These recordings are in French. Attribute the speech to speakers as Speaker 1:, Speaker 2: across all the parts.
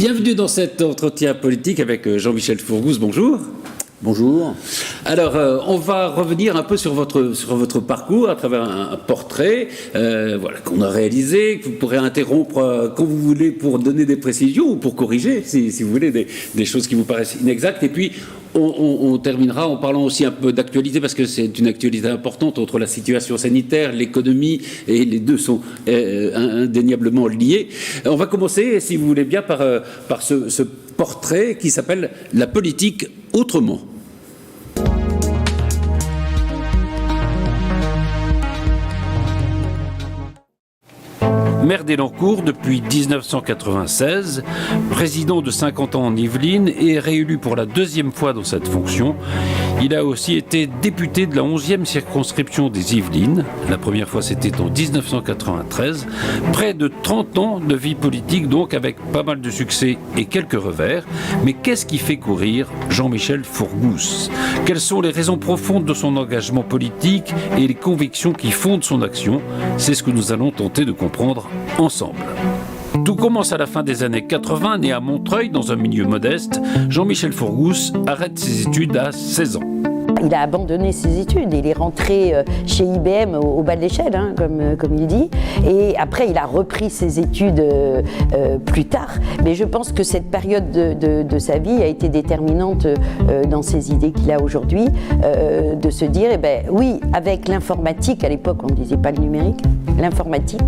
Speaker 1: Bienvenue dans cet entretien politique avec Jean-Michel Fourgousse. Bonjour.
Speaker 2: Bonjour.
Speaker 1: Alors, on va revenir un peu sur votre parcours à travers un portrait qu'on a réalisé, que vous pourrez interrompre quand vous voulez pour donner des précisions ou pour corriger, si vous voulez, des choses qui vous paraissent inexactes. Et puis, on terminera en parlant aussi un peu d'actualité, parce que c'est une actualité importante entre la situation sanitaire, l'économie, et les deux sont indéniablement liés. On va commencer, si vous voulez bien, par ce portrait qui s'appelle « La politique autrement ». Maire d'Elancourt depuis 1996, président de 50 ans en Yvelines et réélu pour la deuxième fois dans cette fonction. Il a aussi été député de la 11e circonscription des Yvelines. La première fois, c'était en 1993. Près de 30 ans de vie politique, donc avec pas mal de succès et quelques revers. Mais qu'est-ce qui fait courir Jean-Michel Fourgousse? Quelles sont les raisons profondes de son engagement politique et les convictions qui fondent son action? C'est ce que nous allons tenter de comprendre ensemble. Tout commence à la fin des années 80, né à Montreuil, dans un milieu modeste. Jean-Michel Fourgousse arrête ses études à 16 ans.
Speaker 3: Il a abandonné ses études, il est rentré chez IBM au bas de l'échelle, comme il dit, et après il a repris ses études plus tard, mais je pense que cette période de sa vie a été déterminante dans ses idées qu'il a aujourd'hui, de se dire, oui, avec l'informatique, à l'époque on ne disait pas le numérique, l'informatique,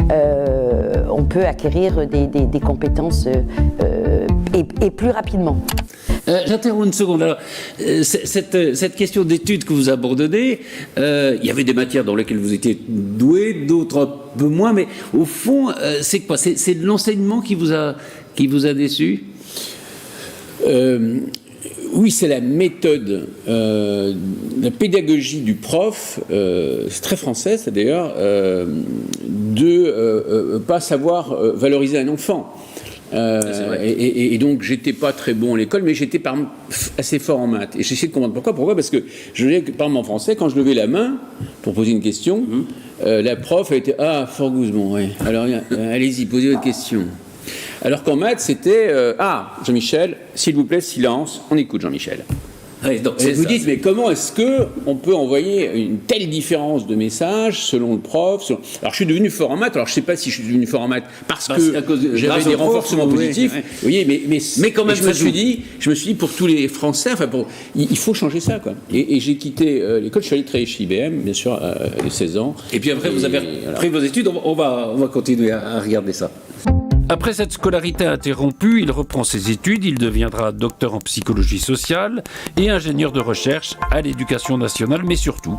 Speaker 3: on peut acquérir des compétences et plus rapidement.
Speaker 1: J'interromps une seconde. Alors, cette question d'études que vous abandonnez, il y avait des matières dans lesquelles vous étiez doué, d'autres un peu moins, mais au fond, c'est quoi? C'est l'enseignement qui vous a déçu?
Speaker 2: Oui, c'est la méthode, la pédagogie du prof, c'est très français ça d'ailleurs, de pas savoir valoriser un enfant. Et donc j'étais pas très bon à l'école, mais j'étais assez fort en maths. Et j'essayais de comprendre pourquoi. Parce que je voyais que par exemple en français, quand je levais la main pour poser une question, la prof elle était Fourgousse, bon ouais. Alors allez-y, posez votre question. Alors qu'en maths c'était Jean-Michel, s'il vous plaît, silence, on écoute Jean-Michel.
Speaker 1: Oui, donc
Speaker 2: et vous dites, mais comment est-ce qu'on peut envoyer une telle différence de messages selon le prof Alors, je suis devenu fort en maths. Alors, je ne sais pas si je suis devenu fort en maths parce que j'avais des renforcements positifs. Vous voyez, mais quand même, je me suis dit, pour tous les Français, il faut changer ça, quoi. Et j'ai quitté l'école. Je suis allé travailler chez IBM, bien sûr, à 16 ans.
Speaker 1: Et puis après, vous avez repris vos études. On va continuer à regarder ça. Après cette scolarité interrompue, il reprend ses études, il deviendra docteur en psychologie sociale et ingénieur de recherche à l'Éducation nationale, mais surtout,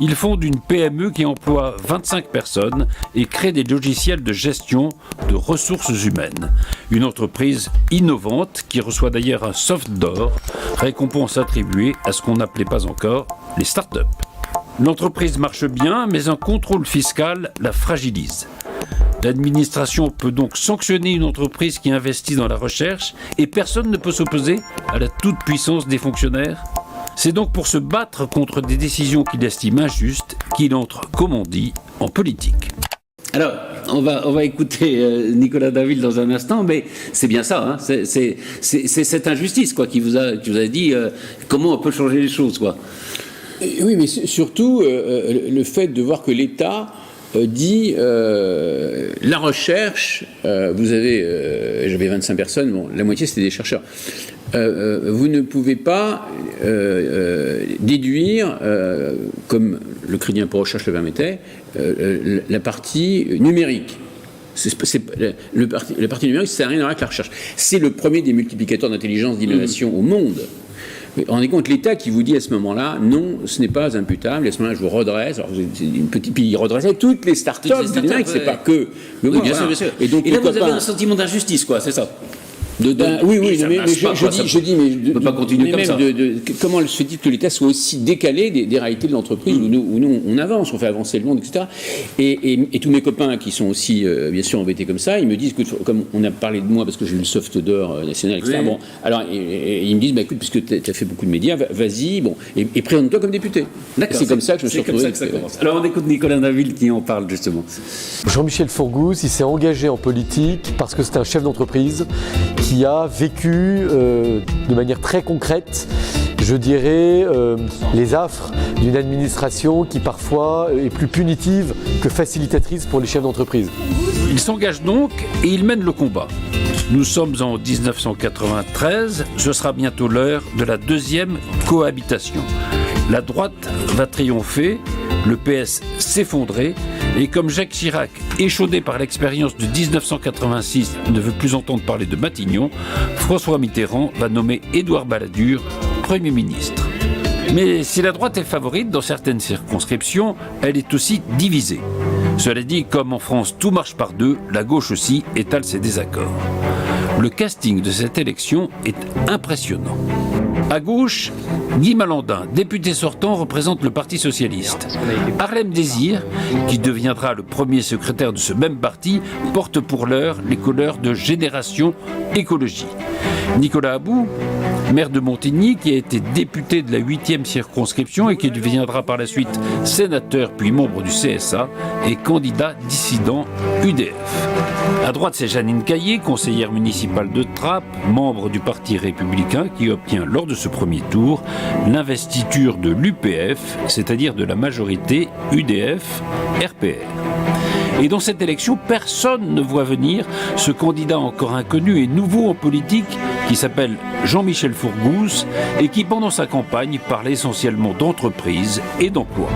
Speaker 1: il fonde une PME qui emploie 25 personnes et crée des logiciels de gestion de ressources humaines. Une entreprise innovante qui reçoit d'ailleurs un soft d'or, récompense attribuée à ce qu'on n'appelait pas encore les startups. L'entreprise marche bien, mais un contrôle fiscal la fragilise. L'administration peut donc sanctionner une entreprise qui investit dans la recherche et personne ne peut s'opposer à la toute-puissance des fonctionnaires. C'est donc pour se battre contre des décisions qu'il estime injustes qu'il entre, comme on dit, en politique. Alors, on va écouter Nicolas Daville dans un instant, mais c'est bien ça, c'est cette injustice qui vous a dit comment on peut changer les choses, quoi.
Speaker 2: Oui, mais surtout le fait de voir que l'État dit la recherche, j'avais 25 personnes, bon, la moitié c'était des chercheurs, vous ne pouvez pas déduire, comme le crédit d'impôt recherche le permettait, la partie numérique. La partie numérique, ça n'a rien à voir avec la recherche. C'est le premier des multiplicateurs d'intelligence d'innovation au monde. Mais rendez compte, l'État qui vous dit à ce moment-là, non, ce n'est pas imputable, et à ce moment-là, je vous redresse. Alors, une petite puis il redressait toutes les start-up, c'est pas que. Mais
Speaker 1: oui, bien sûr, bien sûr. Et donc, là, vous avez un sentiment d'injustice, c'est ça.
Speaker 2: Oui, mais je dis, mais
Speaker 1: on ne peut pas continuer comme ça.
Speaker 2: Comment se dit que l'État soit aussi décalé des réalités de l'entreprise où nous on avance, on fait avancer le monde, etc. Et tous mes copains qui sont aussi bien sûr embêtés comme ça, ils me disent que comme on a parlé de moi parce que j'ai eu le soft d'or national, etc. Oui. Bon, alors ils me disent, écoute, puisque tu as fait beaucoup de médias, vas-y, bon, et présente-toi comme député. C'est comme ça que je me suis retrouvé.
Speaker 1: C'est comme ça que ça commence. Alors on écoute Nicolas Daville qui en parle justement.
Speaker 4: Jean-Michel Fourgousse, il s'est engagé en politique parce que c'est un chef d'entreprise qui qui a vécu de manière très concrète, je dirais, les affres d'une administration qui parfois est plus punitive que facilitatrice pour les chefs d'entreprise.
Speaker 1: Il s'engage donc et il mène le combat. Nous sommes en 1993, ce sera bientôt l'heure de la deuxième cohabitation. La droite va triompher, le PS s'effondrer, et comme Jacques Chirac, échaudé par l'expérience de 1986, ne veut plus entendre parler de Matignon, François Mitterrand va nommer Édouard Balladur Premier ministre. Mais si la droite est favorite dans certaines circonscriptions, elle est aussi divisée. Cela dit, comme en France tout marche par deux, la gauche aussi étale ses désaccords. Le casting de cette élection est impressionnant. À gauche, Guy Malandin, député sortant, représente le Parti socialiste. Harlem Désir, qui deviendra le premier secrétaire de ce même parti, porte pour l'heure les couleurs de Génération Écologie. Nicolas About, maire de Montigny, qui a été député de la 8e circonscription et qui deviendra par la suite sénateur puis membre du CSA, est candidat dissident UDF. À droite, c'est Jeannine Caillé, conseillère municipale de Trappes, membre du Parti républicain, qui obtient lors de ce premier tour l'investiture de l'UPF, c'est-à-dire de la majorité UDF-RPR. Et dans cette élection, personne ne voit venir ce candidat encore inconnu et nouveau en politique qui s'appelle Jean-Michel Fourgousse et qui, pendant sa campagne, parle essentiellement d'entreprise et d'emploi.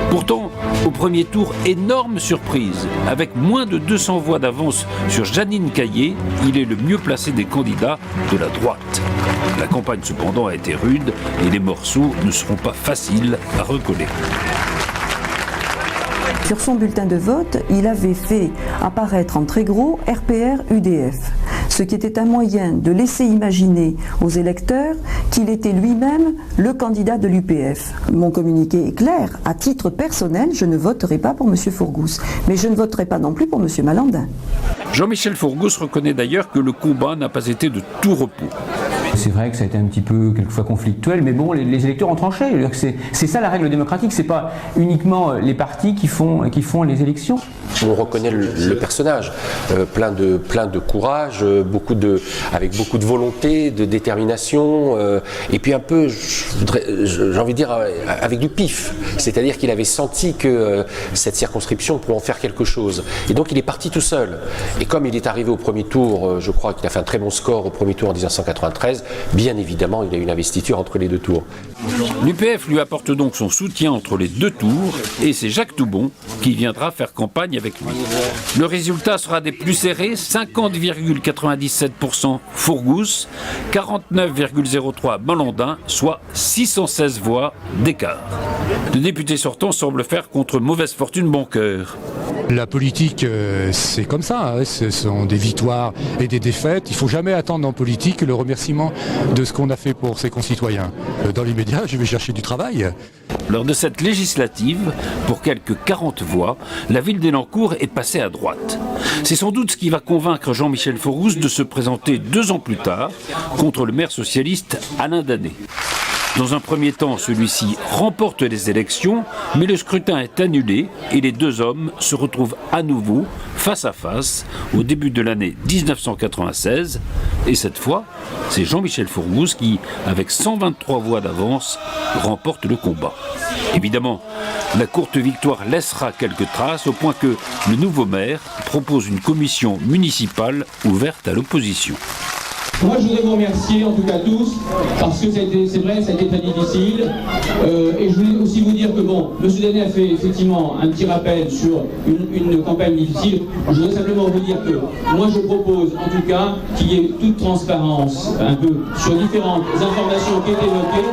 Speaker 1: Pourtant, au premier tour, énorme surprise. Avec moins de 200 voix d'avance sur Jeannine Caillé, il est le mieux placé des candidats de la droite. La campagne, cependant, a été rude et les morceaux ne seront pas faciles à recoller.
Speaker 5: Sur son bulletin de vote, il avait fait apparaître en très gros RPR-UDF, ce qui était un moyen de laisser imaginer aux électeurs qu'il était lui-même le candidat de l'UPF. Mon communiqué est clair, à titre personnel, je ne voterai pas pour M. Fourgousse, mais je ne voterai pas non plus pour M. Malandin.
Speaker 1: Jean-Michel Fourgousse reconnaît d'ailleurs que le combat n'a pas été de tout repos.
Speaker 6: C'est vrai que ça a été un petit peu quelquefois conflictuel, mais bon, les électeurs ont tranché. C'est ça la règle démocratique, c'est pas uniquement les partis qui font les élections.
Speaker 7: On reconnaît le personnage, plein de courage, avec beaucoup de volonté, de détermination, et puis un peu, j'ai envie de dire, avec du pif. C'est-à-dire qu'il avait senti que cette circonscription pouvait en faire quelque chose. Et donc il est parti tout seul. Et comme il est arrivé au premier tour, je crois qu'il a fait un très bon score au premier tour en 1993, bien évidemment, il a eu une investiture entre les deux tours.
Speaker 1: L'UPF lui apporte donc son soutien entre les deux tours et c'est Jacques Toubon qui viendra faire campagne avec lui. Le résultat sera des plus serrés, 50,97% Fourgousse, 49,03% Malandin, soit 616 voix d'écart. Le député sortant semble faire contre mauvaise fortune bon cœur.
Speaker 8: La politique, c'est comme ça, hein. Ce sont des victoires et des défaites. Il ne faut jamais attendre en politique le remerciement de ce qu'on a fait pour ses concitoyens. Dans l'immédiat, je vais chercher du travail.
Speaker 1: Lors de cette législative, pour quelques 40 voix, la ville d'Elancourt est passée à droite. C'est sans doute ce qui va convaincre Jean-Michel Fourgousse de se présenter 2 ans plus tard contre le maire socialiste Alain Danet. Dans un premier temps, celui-ci remporte les élections, mais le scrutin est annulé et les deux hommes se retrouvent à nouveau face à face au début de l'année 1996. Et cette fois, c'est Jean-Michel Fourgousse qui, avec 123 voix d'avance, remporte le combat. Évidemment, la courte victoire laissera quelques traces au point que le nouveau maire propose une commission municipale ouverte à l'opposition.
Speaker 9: Moi, je voudrais vous remercier, en tout cas tous, parce que c'est vrai, ça a été très difficile. Et je voulais aussi vous dire que, bon, M. Danet a fait effectivement un petit rappel sur une campagne difficile. Je voudrais simplement vous dire que moi, je propose, en tout cas, qu'il y ait toute transparence, un peu, sur différentes informations qui étaient évoquées,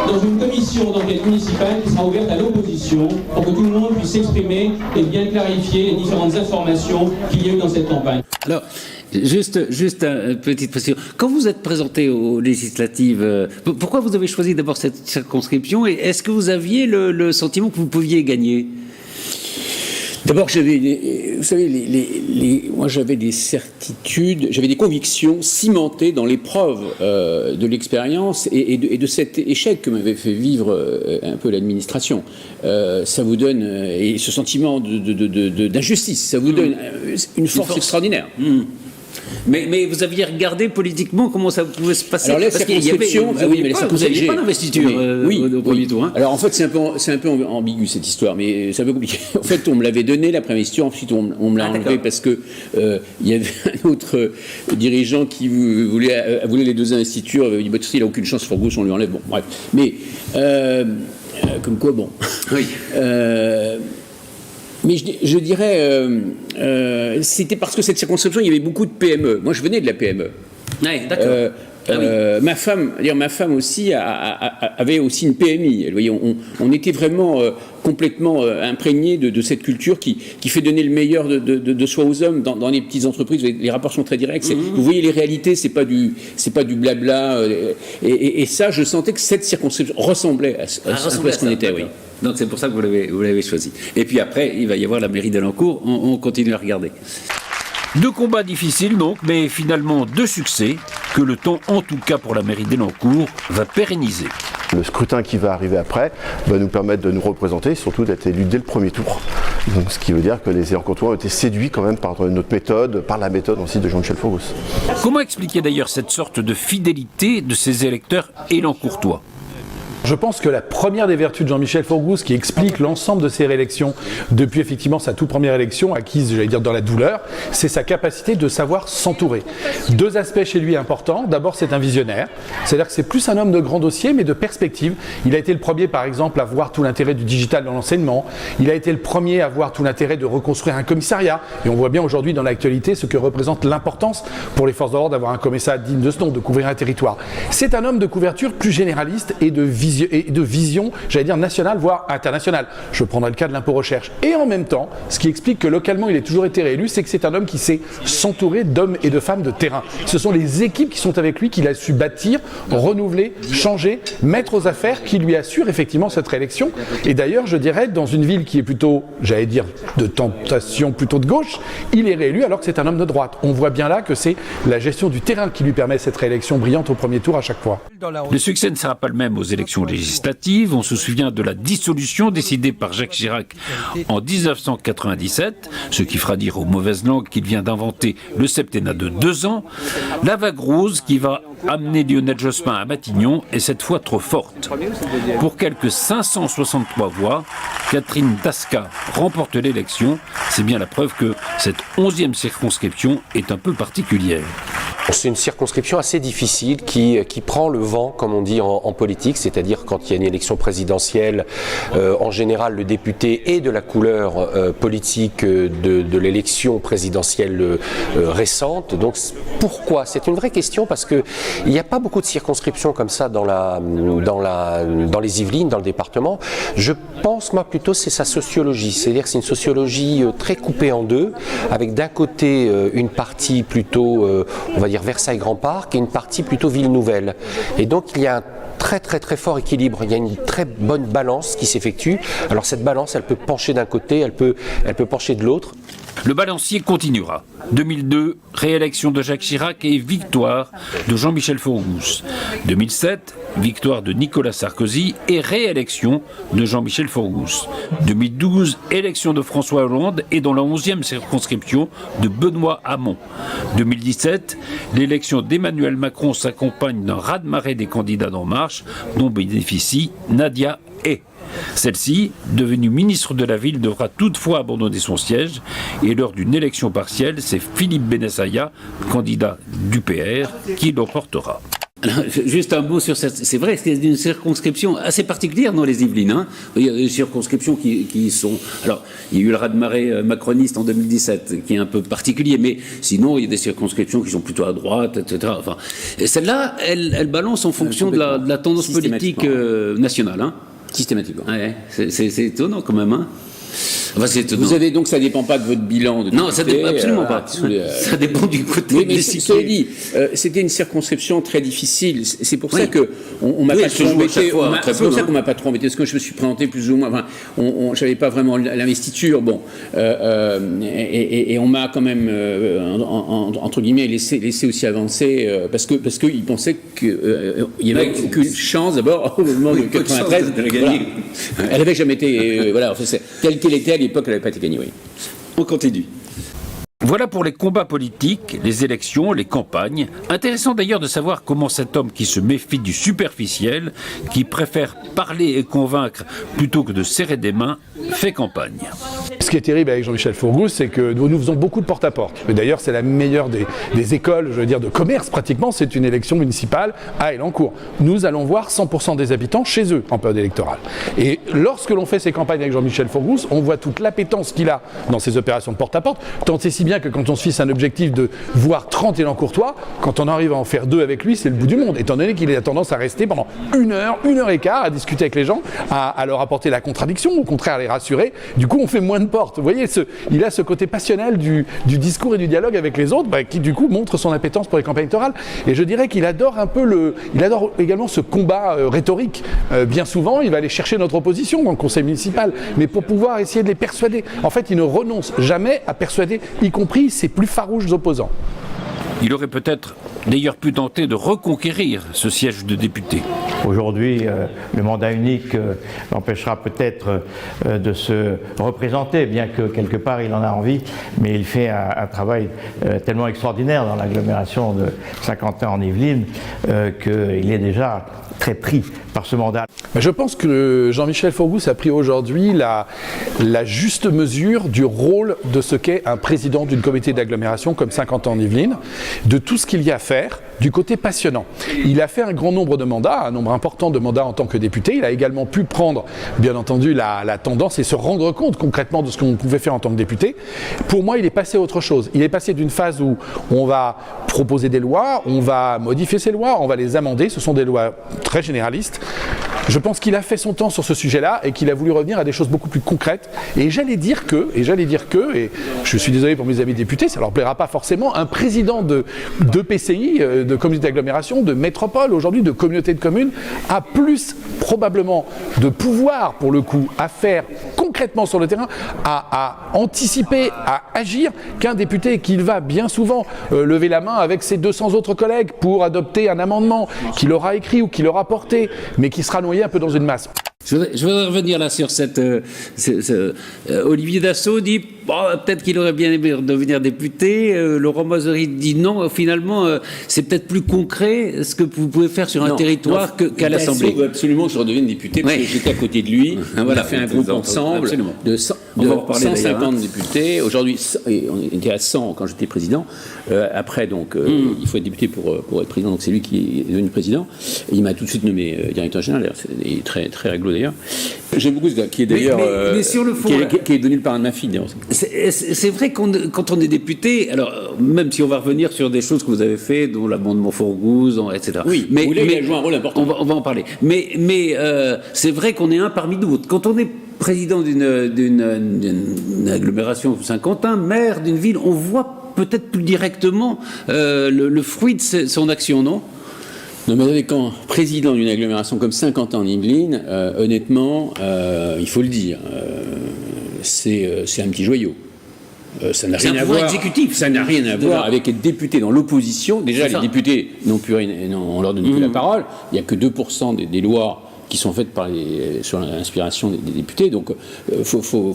Speaker 9: dans une commission d'enquête municipale qui sera ouverte à l'opposition, pour que tout le monde puisse s'exprimer et bien clarifier les différentes informations qu'il y a eu dans cette campagne.
Speaker 2: Alors, juste une petite question. Quand vous êtes présenté aux législatives, pourquoi vous avez choisi d'abord cette circonscription et est-ce que vous aviez le sentiment que vous pouviez gagner ? D'abord, vous savez, moi j'avais des certitudes, j'avais des convictions cimentées dans l'épreuve de l'expérience et de cet échec que m'avait fait vivre un peu l'administration. Ça vous donne, et ce sentiment d'injustice, ça vous donne une force extraordinaire.
Speaker 1: Mais vous aviez regardé politiquement comment ça pouvait se passer.
Speaker 2: Alors les
Speaker 1: Parce qu'il y avait-
Speaker 2: circonscriptions,
Speaker 1: vous n'aviez pas d'investiture au premier tour. Hein.
Speaker 2: Alors en fait, c'est un peu ambigu cette histoire, mais c'est un peu compliqué. En fait, on me l'avait donné la première investiture, ensuite on me l'a enlevé parce que il y avait un autre dirigeant qui voulait les 2 investitures. Il m'a dit il n'a aucune chance, Forgus, on lui enlève. Bon, bref. Mais comme quoi, bon.
Speaker 1: Oui.
Speaker 2: Mais je dirais, c'était parce que cette circonscription, il y avait beaucoup de PME. Moi, je venais de la PME.
Speaker 1: Ouais, d'accord.
Speaker 2: Ma femme aussi avait aussi une PMI. Vous voyez, on était vraiment complètement imprégné de cette culture qui fait donner le meilleur de soi aux hommes dans les petites entreprises. Les rapports sont très directs. Vous voyez les réalités, c'est pas du blabla. Et ça, je sentais que cette circonscription ressemblait à ce qu'on était. Oui.
Speaker 1: Donc c'est pour ça que vous l'avez choisi. Et puis après, il va y avoir la mairie d'Elancourt. On continue à regarder. 2 combats difficiles donc, mais finalement 2 succès que le temps, en tout cas pour la mairie d'Elancourt, va pérenniser.
Speaker 10: Le scrutin qui va arriver après va nous permettre de nous représenter et surtout d'être élus dès le premier tour. Donc, ce qui veut dire que les Elancourtois ont été séduits quand même par notre méthode, par la méthode aussi de Jean-Michel Forgus.
Speaker 1: Comment expliquer d'ailleurs cette sorte de fidélité de ces électeurs élancourtois ?
Speaker 11: Je pense que la première des vertus de Jean-Michel Forgus, qui explique l'ensemble de ses réélections depuis effectivement sa toute première élection, acquise, j'allais dire, dans la douleur, c'est sa capacité de savoir s'entourer. 2 aspects chez lui importants. D'abord, c'est un visionnaire, c'est-à-dire que c'est plus un homme de grand dossier, mais de perspective. Il a été le premier, par exemple, à voir tout l'intérêt du digital dans l'enseignement. Il a été le premier à voir tout l'intérêt de reconstruire un commissariat. Et on voit bien aujourd'hui dans l'actualité ce que représente l'importance pour les forces de l'ordre d'avoir un commissariat digne de ce nom, de couvrir un territoire. C'est un homme de couverture plus généraliste et de vision, j'allais dire nationale, voire internationale. Je prendrai le cas de l'impôt recherche. Et en même temps, ce qui explique que localement il ait toujours été réélu, c'est que c'est un homme qui sait s'entourer d'hommes et de femmes de terrain. Ce sont les équipes qui sont avec lui qu'il a su bâtir, renouveler, changer, mettre aux affaires, qui lui assurent effectivement cette réélection. Et d'ailleurs, je dirais, dans une ville qui est plutôt, j'allais dire, de tentation plutôt de gauche, il est réélu alors que c'est un homme de droite. On voit bien là que c'est la gestion du terrain qui lui permet cette réélection brillante au premier tour à chaque fois.
Speaker 1: Le succès ne sera pas le même aux élections législatives. On se souvient de la dissolution décidée par Jacques Chirac en 1997, ce qui fera dire aux mauvaises langues qu'il vient d'inventer le septennat de 2 ans. La vague rose qui va amener Lionel Jospin à Matignon est cette fois trop forte. Pour quelques 563 voix, Catherine Tasca remporte l'élection. C'est bien la preuve que cette 11e circonscription est un peu particulière.
Speaker 7: C'est une circonscription assez difficile qui prend le vent, comme on dit en politique, c'est-à-dire quand il y a une élection présidentielle, en général le député est de la couleur politique de l'élection présidentielle récente. Donc pourquoi ? C'est une vraie question parce qu'il n'y a pas beaucoup de circonscriptions comme ça dans les Yvelines, dans le département. Je pense moi plutôt c'est sa sociologie, c'est-à-dire que c'est une sociologie très coupée en 2, avec d'un côté une partie plutôt, on va dire Versailles-Grand Parc et une partie plutôt Ville-Nouvelle. Et donc il y a un très très très fort équilibre, il y a une très bonne balance qui s'effectue. Alors cette balance, elle peut pencher d'un côté, elle peut pencher de l'autre.
Speaker 1: Le balancier continuera. 2002, réélection de Jacques Chirac et victoire de Jean-Michel Forgus. 2007, victoire de Nicolas Sarkozy et réélection de Jean-Michel Forgus. 2012, élection de François Hollande et dans la 11e circonscription de Benoît Hamon. 2017, l'élection d'Emmanuel Macron s'accompagne d'un raz-de-marée des candidats d'En Marche dont bénéficie Nadia Hay. Celle-ci, devenue ministre de la Ville, devra toutefois abandonner son siège et lors d'une élection partielle, c'est Philippe Benessaya, candidat du PR, qui l'emportera. Juste un mot sur cette... C'est vrai, c'est une circonscription assez particulière dans les Yvelines. Hein. Il y a des circonscriptions qui sont... Alors, il y a eu le raz-de-marée macroniste en 2017, qui est un peu particulier, mais sinon, il y a des circonscriptions qui sont plutôt à droite, etc. Enfin, celle-là, elle balance en fonction de la tendance politique nationale. Hein.
Speaker 2: Systématiquement.
Speaker 1: Ouais, c'est étonnant quand même. Hein. Enfin, c'est étonnant.
Speaker 2: Vous avez donc, ça ne dépend pas de votre bilan.
Speaker 1: Non, ça dépend absolument pas. Ça dépend du côté
Speaker 2: mais cela dit, c'était une circonscription très difficile. C'est pour ça que on m'a pas trop embêté. C'est pour ça qu'on m'a pas trop embêté, parce que je me suis présenté plus ou moins. Enfin, j'avais pas vraiment l'investiture. Bon, et on m'a quand même entre guillemets laissé aussi avancer parce que ils pensaient qu'il y avait aucune chance d'abord au moment de 93 de la gagner. Voilà. Elle n'avait jamais été voilà. Telle qu'elle était à l'époque, elle n'avait pas été gagnée. Oui.
Speaker 1: On continue. Voilà pour les combats politiques, les élections, les campagnes. Intéressant d'ailleurs de savoir comment cet homme qui se méfie du superficiel, qui préfère parler et convaincre plutôt que de serrer des mains, fait campagne.
Speaker 11: Ce qui est terrible avec Jean-Michel Fourgousse, c'est que nous faisons beaucoup de porte-à-porte. Et d'ailleurs, c'est la meilleure des écoles, je veux dire, de commerce pratiquement. C'est une élection municipale à Elancourt. Nous allons voir 100% des habitants chez eux en période électorale. Et lorsque l'on fait ces campagnes avec Jean-Michel Fourgousse, on voit toute l'appétence qu'il a dans ces opérations de porte-à-porte. Tant et si bien que quand on se fixe un objectif de voir 30 Elancourtois, quand on arrive à en faire 2 avec lui, c'est le bout du monde. Étant donné qu'il a tendance à rester pendant 1 heure et quart à discuter avec les gens, à leur apporter la contradiction, au contraire à les rassurer. Du coup, on fait moins de portes. Vous voyez, il a ce côté passionnel du discours et du dialogue avec les autres, qui du coup montre son appétence pour les campagnes électorales. Et je dirais qu'il adore il adore également ce combat rhétorique. Bien souvent, il va aller chercher notre opposition dans le conseil municipal, mais pour pouvoir essayer de les persuader. En fait, il ne renonce jamais à persuader, y compris ses plus farouches opposants.
Speaker 1: Il aurait peut-être d'ailleurs pu tenter de reconquérir ce siège de député.
Speaker 12: Aujourd'hui, le mandat unique l'empêchera peut-être de se représenter, bien que quelque part il en a envie, mais il fait un travail tellement extraordinaire dans l'agglomération de Saint-Quentin en Yvelines qu'il est déjà très pris par ce mandat.
Speaker 11: Je pense que Jean-Michel Fourgousse a pris aujourd'hui la juste mesure du rôle de ce qu'est un président d'une communauté d'agglomération comme Saint-Quentin en Yvelines, de tout ce qu'il y a à faire, du côté passionnant. Il a fait un grand nombre de mandats, un nombre important de mandats en tant que député. Il a également pu prendre, bien entendu, la tendance et se rendre compte concrètement de ce qu'on pouvait faire en tant que député. Pour moi, il est passé à autre chose. Il est passé d'une phase où on va proposer des lois, on va modifier ces lois, on va les amender. Ce sont des lois très généralistes. Je pense qu'il a fait son temps sur ce sujet-là et qu'il a voulu revenir à des choses beaucoup plus concrètes. Et j'allais dire que, et je suis désolé pour mes amis députés, ça leur plaira pas forcément, un président de PCI, de communauté d'agglomération, de métropole, aujourd'hui de communauté de communes, a plus probablement de pouvoir, pour le coup, à faire concrètement sur le terrain, à anticiper, à agir, qu'un député qu'il va bien souvent lever la main avec ses 200 autres collègues pour adopter un amendement qu'il aura écrit ou qu'il aura porté, mais qui sera noyé un peu dans une masse.
Speaker 1: Je voudrais revenir là sur cette... Olivier Dassault dit peut-être qu'il aurait bien aimé devenir député. Laurent Mazery dit non. Finalement, c'est peut-être plus concret ce que vous pouvez faire sur un territoire qu'à l'Assemblée.
Speaker 2: Il faut absolument que je redevienne député parce que j'étais à côté de lui. On a fait un groupe ensemble de 150 députés. Aujourd'hui, on était à 100 quand j'étais président. Après, donc, il faut être député pour être président. Donc, c'est lui qui est devenu président. Et il m'a tout de suite nommé directeur général. Il est très, très réglo d'ailleurs. J'aime beaucoup ce gars qui est d'ailleurs
Speaker 1: mais sur le fond,
Speaker 2: qui est devenu le parrain de ma fille.
Speaker 1: C'est vrai quand on est député, alors même si on va revenir sur des choses que vous avez fait, dont l'amendement Fourgousse, etc.
Speaker 2: Oui, mais il a joué un rôle important.
Speaker 1: On va en parler. Mais c'est vrai qu'on est un parmi d'autres. Quand on est président d'une agglomération de Saint-Quentin, maire d'une ville, on voit peut-être plus directement le fruit de son action, non ?
Speaker 2: Non, mais quand président d'une agglomération comme Saint-Quentin en Yvelines, honnêtement, il faut le dire, c'est un petit joyau. Ça n'a rien à voir.
Speaker 1: Exécutif.
Speaker 2: Ça n'a rien à voir avec être député dans l'opposition. Déjà, les députés on leur donne plus la parole. Il n'y a que 2% des lois qui sont faites sur l'inspiration des députés. Donc,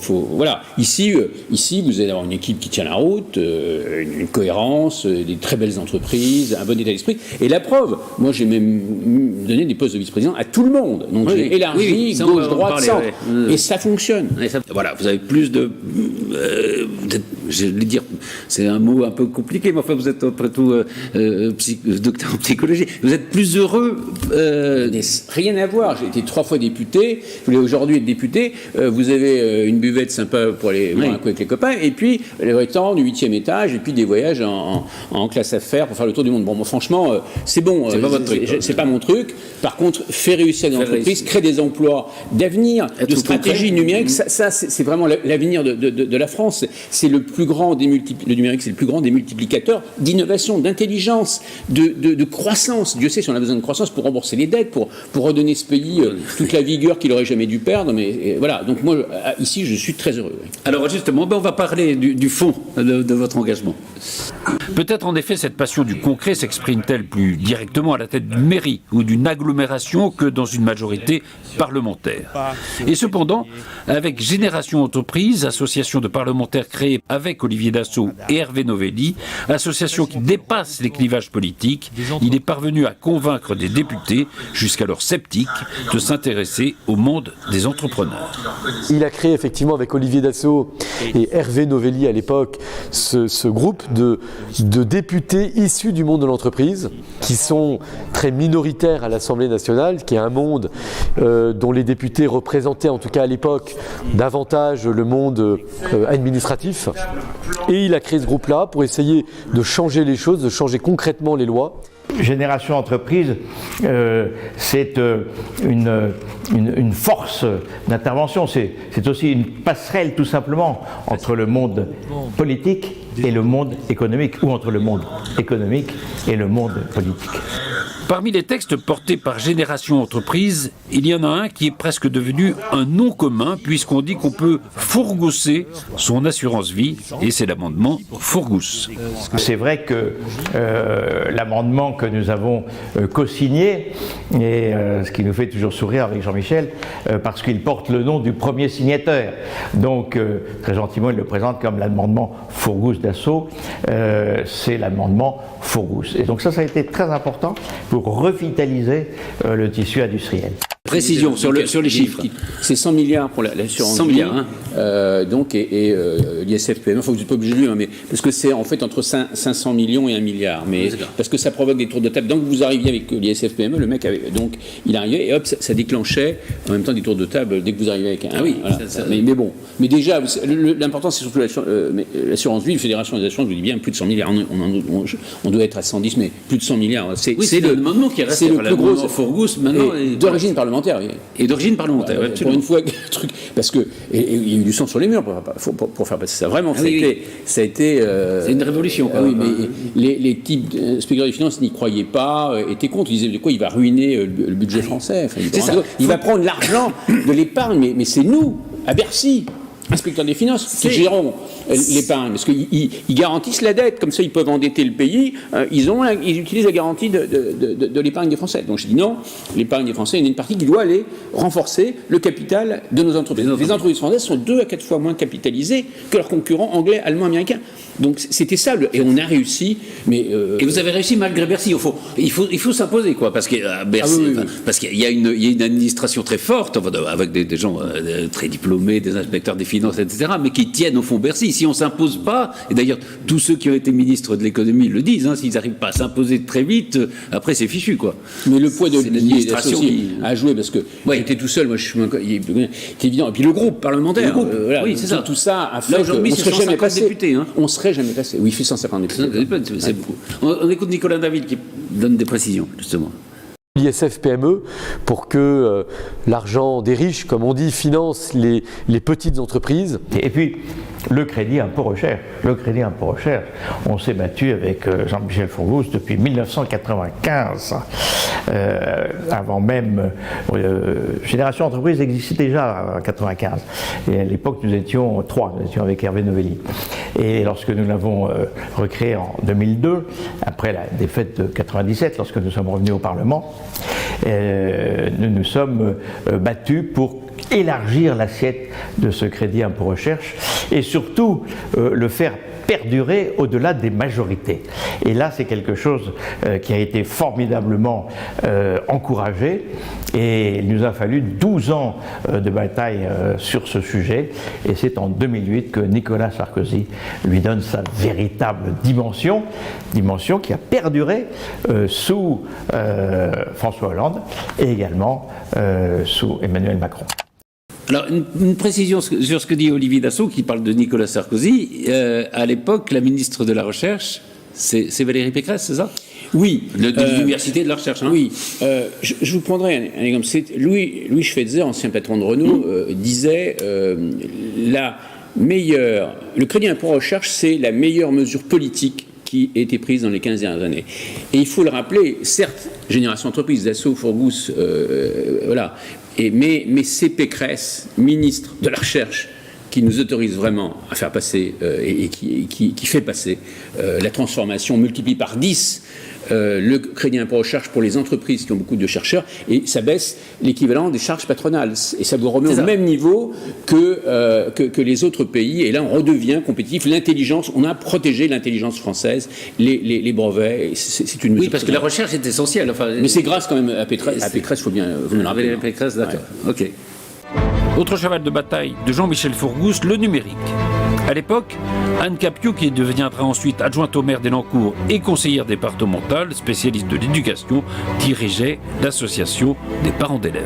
Speaker 2: voilà. Ici, vous allez avoir une équipe qui tient la route, une cohérence, des très belles entreprises, un bon état d'esprit. Et la preuve, moi, j'ai même donné des postes de vice-président à tout le monde. Donc, j'ai élargi gauche, droite, centre. Et ça fonctionne.
Speaker 1: Voilà, vous avez plus de... je vais dire, c'est un mot un peu compliqué, mais enfin, vous êtes après tout docteur en psychologie. Vous êtes plus heureux...
Speaker 2: Rien à voir. J'ai été 3 fois député. Je voulais aujourd'hui être député. Vous avez une buvette sympa pour aller boire un coup avec les copains. Et puis, les restaurants du 8e étage. Et puis, des voyages en classe affaires pour faire le tour du monde. Bon, moi, franchement, c'est bon.
Speaker 1: C'est pas votre truc.
Speaker 2: C'est pas mon truc. Par contre, faire réussir des entreprises, créer des emplois d'avenir, de stratégie numérique, ça c'est vraiment l'avenir de la France. C'est le plus grand le numérique, c'est le plus grand des multiplicateurs d'innovation, d'intelligence, de croissance. Dieu sait si on a besoin de croissance pour rembourser les dettes, pour redonner ce pays toute la vigueur qu'il n'aurait jamais dû perdre. Mais voilà, donc moi, ici, je suis très heureux. Oui.
Speaker 1: Alors justement, on va parler du fond de votre engagement. Peut-être en effet cette passion du concret s'exprime-t-elle plus directement à la tête d'une mairie ou d'une agglomération que dans une majorité parlementaire. Et cependant, avec Génération Entreprise, association de parlementaires créée avec Olivier Dassault et Hervé Novelli, association qui dépasse les clivages politiques, il est parvenu à convaincre des députés, jusqu'alors sceptiques, de s'intéresser au monde des entrepreneurs.
Speaker 4: Il a créé effectivement avec Olivier Dassault et Hervé Novelli à l'époque ce groupe de députés issus du monde de l'entreprise qui sont très minoritaires à l'Assemblée nationale, qui est un monde dont les députés représentaient en tout cas à l'époque davantage le monde administratif. Et il a créé ce groupe-là pour essayer de changer les choses, de changer concrètement les lois.
Speaker 12: Génération Entreprise, c'est une force d'intervention, c'est aussi une passerelle tout simplement entre le monde politique et le monde économique, ou entre le monde économique et le monde politique.
Speaker 1: Parmi les textes portés par Génération Entreprise, il y en a un qui est presque devenu un nom commun puisqu'on dit qu'on peut fourgousser son assurance vie, et c'est l'amendement Fourgousse.
Speaker 12: C'est vrai que l'amendement que nous avons co-signé, et ce qui nous fait toujours sourire avec Jean-Michel, parce qu'il porte le nom du premier signataire. Donc très gentiment il le présente comme l'amendement Fourgousse Dassault, c'est l'amendement Fourgousse. Et donc ça a été très important pour revitaliser le tissu industriel.
Speaker 1: Précision sur les chiffres.
Speaker 2: C'est 100 milliards pour l'assurance
Speaker 1: 100 milliards,
Speaker 2: donc, et l'ISF-PME, il faut que vous n'êtes pas obligé de lire, mais parce que c'est en fait entre 500 millions et 1 milliard, mais parce que ça provoque des tours de table. Donc vous arriviez avec l'ISF-PME, le mec avait, donc il arrivait et hop, ça déclenchait en même temps des tours de table dès que vous arrivez avec un.
Speaker 1: Ah oui,
Speaker 2: voilà. Mais bon, mais déjà l'important c'est surtout l'assurance vie. La Fédération des assurances vous dit bien plus de 100 milliards. On doit être à 110, mais plus de 100 milliards. C'est
Speaker 1: le moment qui reste.
Speaker 2: C'est le plus gros.
Speaker 1: Fourgousse maintenant
Speaker 2: d'origine parlementaire.
Speaker 1: Et d'origine parlementaire,
Speaker 2: pour une fois, truc, parce que il y a eu du sang sur les murs pour faire passer ça. Vraiment, ça a été.
Speaker 1: C'est une révolution.
Speaker 2: Oui, mais les types spéculateurs des finances n'y croyaient pas, étaient contre. Ils disaient de quoi il va ruiner le budget français. Enfin, il va prendre l'argent de l'épargne, mais c'est nous, à Bercy, inspecteurs des finances, qui gérons l'épargne, parce qu'ils garantissent la dette, comme ça ils peuvent endetter le pays, ils utilisent la garantie de l'épargne des Français. Donc je dis non, l'épargne des Français, il y a une partie qui doit aller renforcer le capital de nos entreprises. Les entreprises françaises sont 2 à 4 fois moins capitalisées que leurs concurrents anglais, allemands, américains. Donc c'était ça, et on a réussi. Mais
Speaker 1: et vous avez réussi malgré Bercy. Il faut s'imposer, quoi, parce qu'à Bercy, parce qu'il y a une administration très forte, avec des gens très diplômés, des inspecteurs des finances, etc., mais qui tiennent au fond Bercy. Si on ne s'impose pas, et d'ailleurs tous ceux qui ont été ministres de l'économie le disent, s'ils n'arrivent pas à s'imposer très vite, après c'est fichu, quoi.
Speaker 2: Mais le poids de l'administration a joué, parce que j'étais tout seul, moi je suis c'est évident. Et puis le groupe parlementaire,
Speaker 1: oui, c'est ça.
Speaker 2: Tout ça a fait qu'on
Speaker 1: ne serait jamais passé.
Speaker 2: On serait jamais passé. Oui, il fait 150 députés.
Speaker 1: C'est beaucoup. On écoute Nicolas David qui donne des précisions, justement.
Speaker 4: L'ISF-PME, pour que l'argent des riches, comme on dit, finance les petites entreprises.
Speaker 12: Et puis, le crédit impôt recherche. Le crédit impôt recherche, on s'est battu avec Jean-Michel Fourgousse depuis 1995. Avant même, Génération Entreprise existait déjà en 1995. Et à l'époque, nous étions 3, nous étions avec Hervé Novelli. Et lorsque nous l'avons recréé en 2002, après la défaite de 1997, lorsque nous sommes revenus au Parlement, nous nous sommes battus pour élargir l'assiette de ce crédit impôt recherche et surtout le faire perdurer au-delà des majorités. Et là, c'est quelque chose qui a été formidablement encouragé et il nous a fallu 12 ans de bataille sur ce sujet et c'est en 2008 que Nicolas Sarkozy lui donne sa véritable dimension qui a perduré sous François Hollande et également sous Emmanuel Macron.
Speaker 1: Alors, une précision sur ce que dit Olivier Dassault, qui parle de Nicolas Sarkozy. À l'époque, la ministre de la Recherche, c'est Valérie Pécresse, c'est ça?
Speaker 2: Oui.
Speaker 1: De l'université de la recherche, hein.
Speaker 2: Oui. Je vous prendrai un exemple. Louis Schweitzer, ancien patron de Renault, disait le crédit impôt recherche, c'est la meilleure mesure politique qui a été prise dans les 15 dernières années. Et il faut le rappeler, certes, Génération Entreprise, Dassault, Forgus, voilà, mais c'est Pécresse, ministre de la Recherche, qui nous autorise vraiment à faire passer et qui fait passer la transformation, multiplie par 10 le crédit impôt recherche pour les entreprises qui ont beaucoup de chercheurs, et ça baisse l'équivalent des charges patronales. Et ça vous remet au même niveau que les autres pays. Et là, on redevient compétitif. L'intelligence, on a protégé l'intelligence française, les brevets. C'est une mesure.
Speaker 1: Oui, parce que la recherche est essentielle. Enfin,
Speaker 2: mais c'est grâce quand même à Pécresse. À Pécresse, il faut bien vous le rappeler.
Speaker 1: Pécresse, d'accord. Ouais. Ok. Autre cheval de bataille de Jean-Michel Forgousse, le numérique. À l'époque, Anne Capiou, qui deviendra ensuite adjointe au maire d'Elancourt et conseillère départementale, spécialiste de l'éducation, dirigeait l'association des parents d'élèves.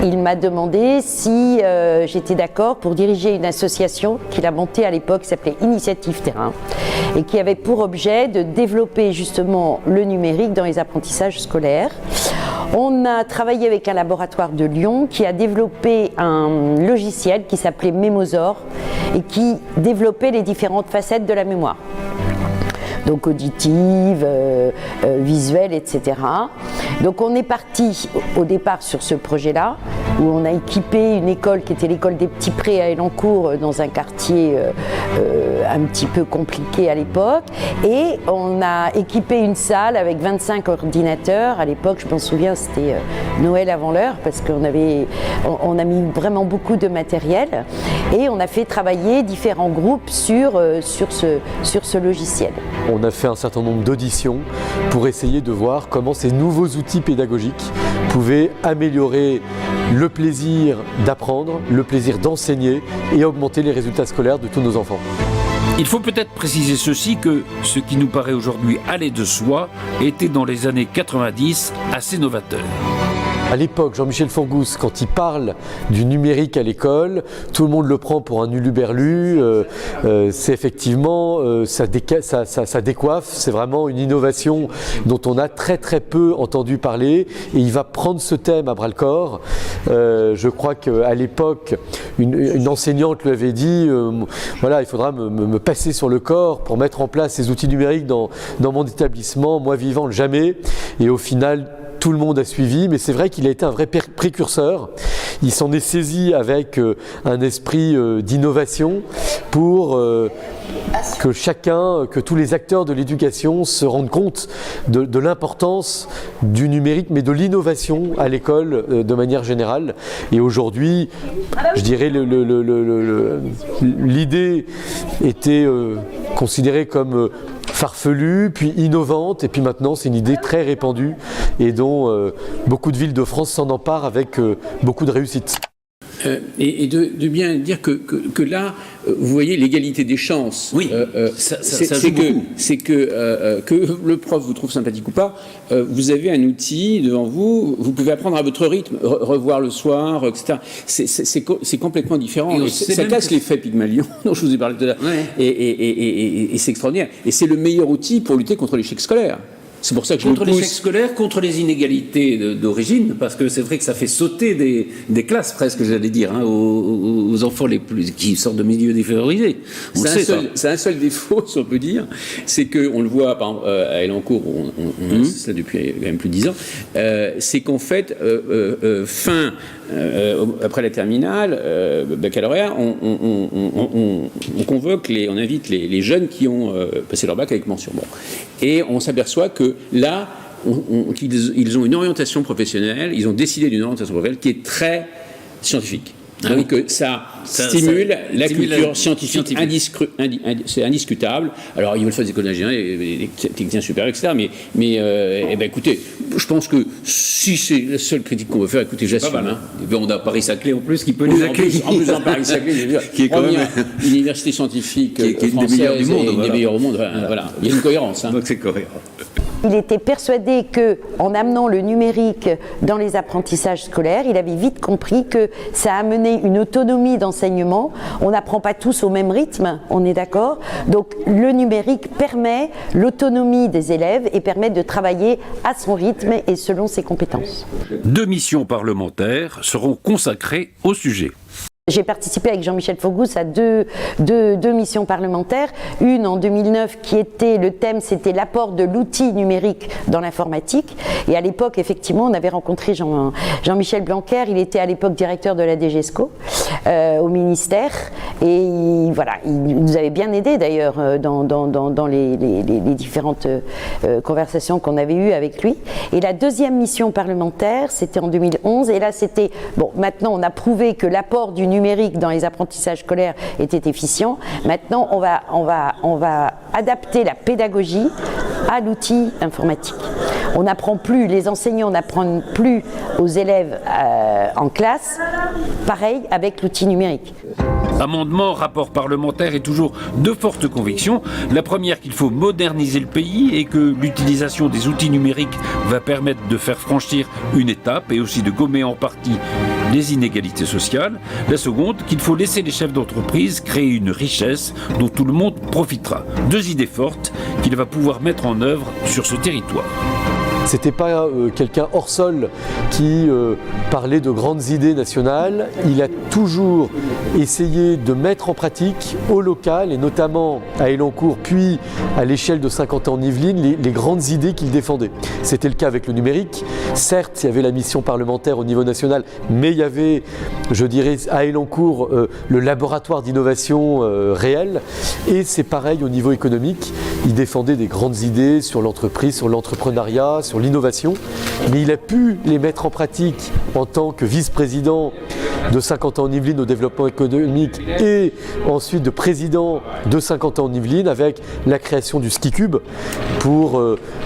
Speaker 3: Il m'a demandé si j'étais d'accord pour diriger une association qu'il a montée à l'époque, qui s'appelait Initiative Terrain, et qui avait pour objet de développer justement le numérique dans les apprentissages scolaires. On a travaillé avec un laboratoire de Lyon qui a développé un logiciel qui s'appelait Mémosaure et qui développait les différentes facettes de la mémoire. Donc auditive, visuelle, etc. Donc on est parti au départ sur ce projet-là, où on a équipé une école qui était l'école des Petits Prés à Elancourt, dans un quartier un petit peu compliqué à l'époque, et on a équipé une salle avec 25 ordinateurs. À l'époque, je m'en souviens, c'était Noël avant l'heure, parce qu'on a mis vraiment beaucoup de matériel, et on a fait travailler différents groupes sur ce logiciel.
Speaker 4: On a fait un certain nombre d'auditions pour essayer de voir comment ces nouveaux outils pédagogiques pouvaient améliorer le plaisir d'apprendre, le plaisir d'enseigner et augmenter les résultats scolaires de tous nos enfants.
Speaker 1: Il faut peut-être préciser ceci, que ce qui nous paraît aujourd'hui aller de soi était dans les années 90 assez novateur.
Speaker 4: À l'époque, Jean-Michel Forgousse, quand il parle du numérique à l'école, tout le monde le prend pour un uluberlu. C'est effectivement, ça décoiffe, c'est vraiment une innovation dont on a très très peu entendu parler, et il va prendre ce thème à bras-le-corps. Je crois qu'à l'époque, une enseignante lui avait dit voilà, il faudra me passer sur le corps pour mettre en place ces outils numériques dans mon établissement, moi vivant jamais. Et au final, tout le monde a suivi, mais c'est vrai qu'il a été un vrai précurseur. Il s'en est saisi avec un esprit d'innovation pour que tous les acteurs de l'éducation se rendent compte de l'importance du numérique, mais de l'innovation à l'école de manière générale. Et aujourd'hui, je dirais, l'idée était considérée comme farfelue, puis innovante, et puis maintenant c'est une idée très répandue et dont beaucoup de villes de France s'en emparent avec beaucoup de réussite.
Speaker 2: Et de bien dire que là, vous voyez l'égalité des chances.
Speaker 1: Oui,
Speaker 2: c'est que le prof vous trouve sympathique ou pas, vous avez un outil devant vous, vous pouvez apprendre à votre rythme, revoir le soir, etc. C'est complètement différent. Et ça casse l'effet Pygmalion dont je vous ai parlé tout à l'heure. Ouais. Et c'est extraordinaire. Et c'est le meilleur outil pour lutter contre l'échec scolaire. C'est pour ça que
Speaker 1: contre l'échec scolaire, contre les inégalités d'origine, parce que c'est vrai que ça fait sauter des classes presque, j'allais dire, hein, aux enfants qui sortent de milieux défavorisés.
Speaker 2: C'est un seul défaut, si on peut dire, c'est qu'on le voit par exemple, à Elancourt, on a ça depuis quand même plus de 10 ans, c'est qu'en fait, après la terminale, baccalauréat, on convoque, on invite les jeunes qui ont passé leur bac avec mention. Bon. Et on s'aperçoit que là, ils ont une orientation professionnelle, ils ont décidé d'une orientation professionnelle qui est très scientifique. Donc ça stimule la culture scientifique, c'est indiscutable. Alors ils veulent faire des écoles d'ingénieurs, des techniciens supérieurs, etc. Mais écoutez, je pense que si c'est la seule critique qu'on veut faire, écoutez, j'assume.
Speaker 1: Hein. On a Paris-Saclay en plus qui peut les accueillir.
Speaker 2: En plus, en Paris-Saclay, qui est quand même une université scientifique qui est une des meilleures du monde. Une des meilleures au monde. Voilà. Il y a une cohérence. Hein.
Speaker 1: Donc c'est cohérent.
Speaker 3: Il était persuadé qu'en amenant le numérique dans les apprentissages scolaires, il avait vite compris que ça amenait une autonomie d'enseignement. On n'apprend pas tous au même rythme, on est d'accord. Donc le numérique permet l'autonomie des élèves et permet de travailler à son rythme et selon ses compétences.
Speaker 1: 2 missions parlementaires seront consacrées au sujet.
Speaker 3: J'ai participé avec Jean-Michel Forgousse à deux missions parlementaires. Une en 2009 qui était, le thème c'était l'apport de l'outil numérique dans l'informatique. Et à l'époque, effectivement, on avait rencontré Jean-Michel Blanquer, il était à l'époque directeur de la DGESCO au ministère. Et il nous avait bien aidé d'ailleurs dans les différentes conversations qu'on avait eues avec lui. Et la deuxième mission parlementaire, c'était en 2011. Et là, c'était, bon, maintenant on a prouvé que l'apport du numérique dans les apprentissages scolaires était efficient. Maintenant, on va adapter la pédagogie à l'outil informatique. On n'apprend plus, les enseignants n'apprennent plus aux élèves en classe, pareil avec l'outil numérique.
Speaker 1: Amendement, rapport parlementaire et toujours de fortes convictions. La première, qu'il faut moderniser le pays et que l'utilisation des outils numériques va permettre de faire franchir une étape et aussi de gommer en partie les inégalités sociales. La seconde, qu'il faut laisser les chefs d'entreprise créer une richesse dont tout le monde profitera. Deux idées fortes qu'il va pouvoir mettre en œuvre sur ce territoire.
Speaker 4: C'était pas quelqu'un hors sol qui parlait de grandes idées nationales. Il a toujours essayé de mettre en pratique au local et notamment à Elancourt puis à l'échelle de Saint-Quentin-en-Yvelines les grandes idées qu'il défendait. C'était le cas avec le numérique. Certes, il y avait la mission parlementaire au niveau national, mais il y avait, je dirais, à Elancourt le laboratoire d'innovation réel. Et c'est pareil au niveau économique. Il défendait des grandes idées sur l'entreprise, sur l'entrepreneuriat, sur l'innovation, mais il a pu les mettre en pratique en tant que vice-président de Saint-Quentin-en-Yvelines au développement économique et ensuite de président de Saint-Quentin-en-Yvelines avec la création du Ski Cube pour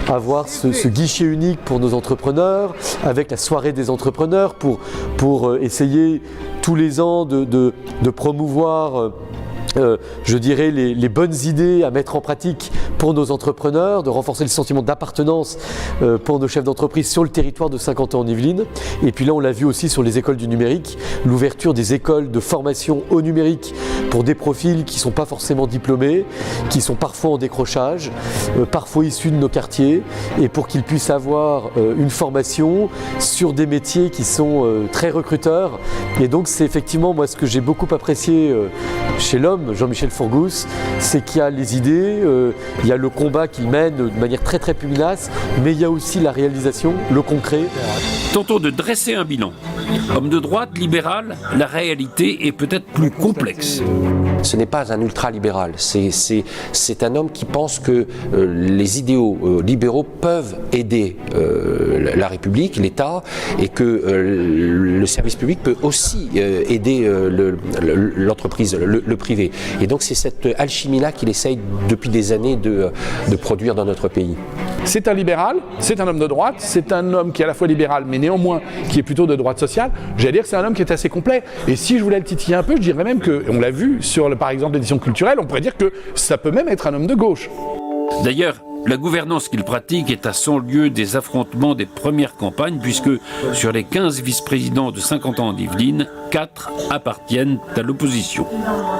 Speaker 4: avoir ce guichet unique pour nos entrepreneurs, avec la soirée des entrepreneurs pour essayer tous les ans de promouvoir je dirais les bonnes idées à mettre en pratique pour nos entrepreneurs, de renforcer le sentiment d'appartenance pour nos chefs d'entreprise sur le territoire de Saint-Quentin-en-Yvelines. Et puis là, on l'a vu aussi sur les écoles du numérique, l'ouverture des écoles de formation au numérique pour des profils qui ne sont pas forcément diplômés, qui sont parfois en décrochage, parfois issus de nos quartiers, et pour qu'ils puissent avoir une formation sur des métiers qui sont très recruteurs. Et donc c'est effectivement moi ce que j'ai beaucoup apprécié chez l'homme, Jean-Michel Forgousse, c'est qu'il y a les idées, il y a le combat qu'il mène de manière très très pugnace, mais il y a aussi la réalisation, le concret.
Speaker 1: Tentons de dresser un bilan. Homme de droite, libéral, la réalité est peut-être plus complexe.
Speaker 7: Ce n'est pas un ultra-libéral, c'est un homme qui pense que les idéaux libéraux peuvent aider la République, l'État, et que le service public peut aussi aider l'entreprise, le privé. Et donc c'est cette alchimie-là qu'il essaye depuis des années de produire dans notre pays.
Speaker 11: C'est un libéral, c'est un homme de droite, c'est un homme qui est à la fois libéral, mais néanmoins qui est plutôt de droite sociale. J'allais dire que c'est un homme qui est assez complet. Et si je voulais le titiller un peu, je dirais même que, on l'a vu sur, par exemple, l'édition culturelle, on pourrait dire que ça peut même être un homme de gauche.
Speaker 1: D'ailleurs, la gouvernance qu'il pratique est à 100 lieues des affrontements des premières campagnes, puisque sur les 15 vice-présidents de Saint-Quentin-en-Yvelines, 4 appartiennent à l'opposition.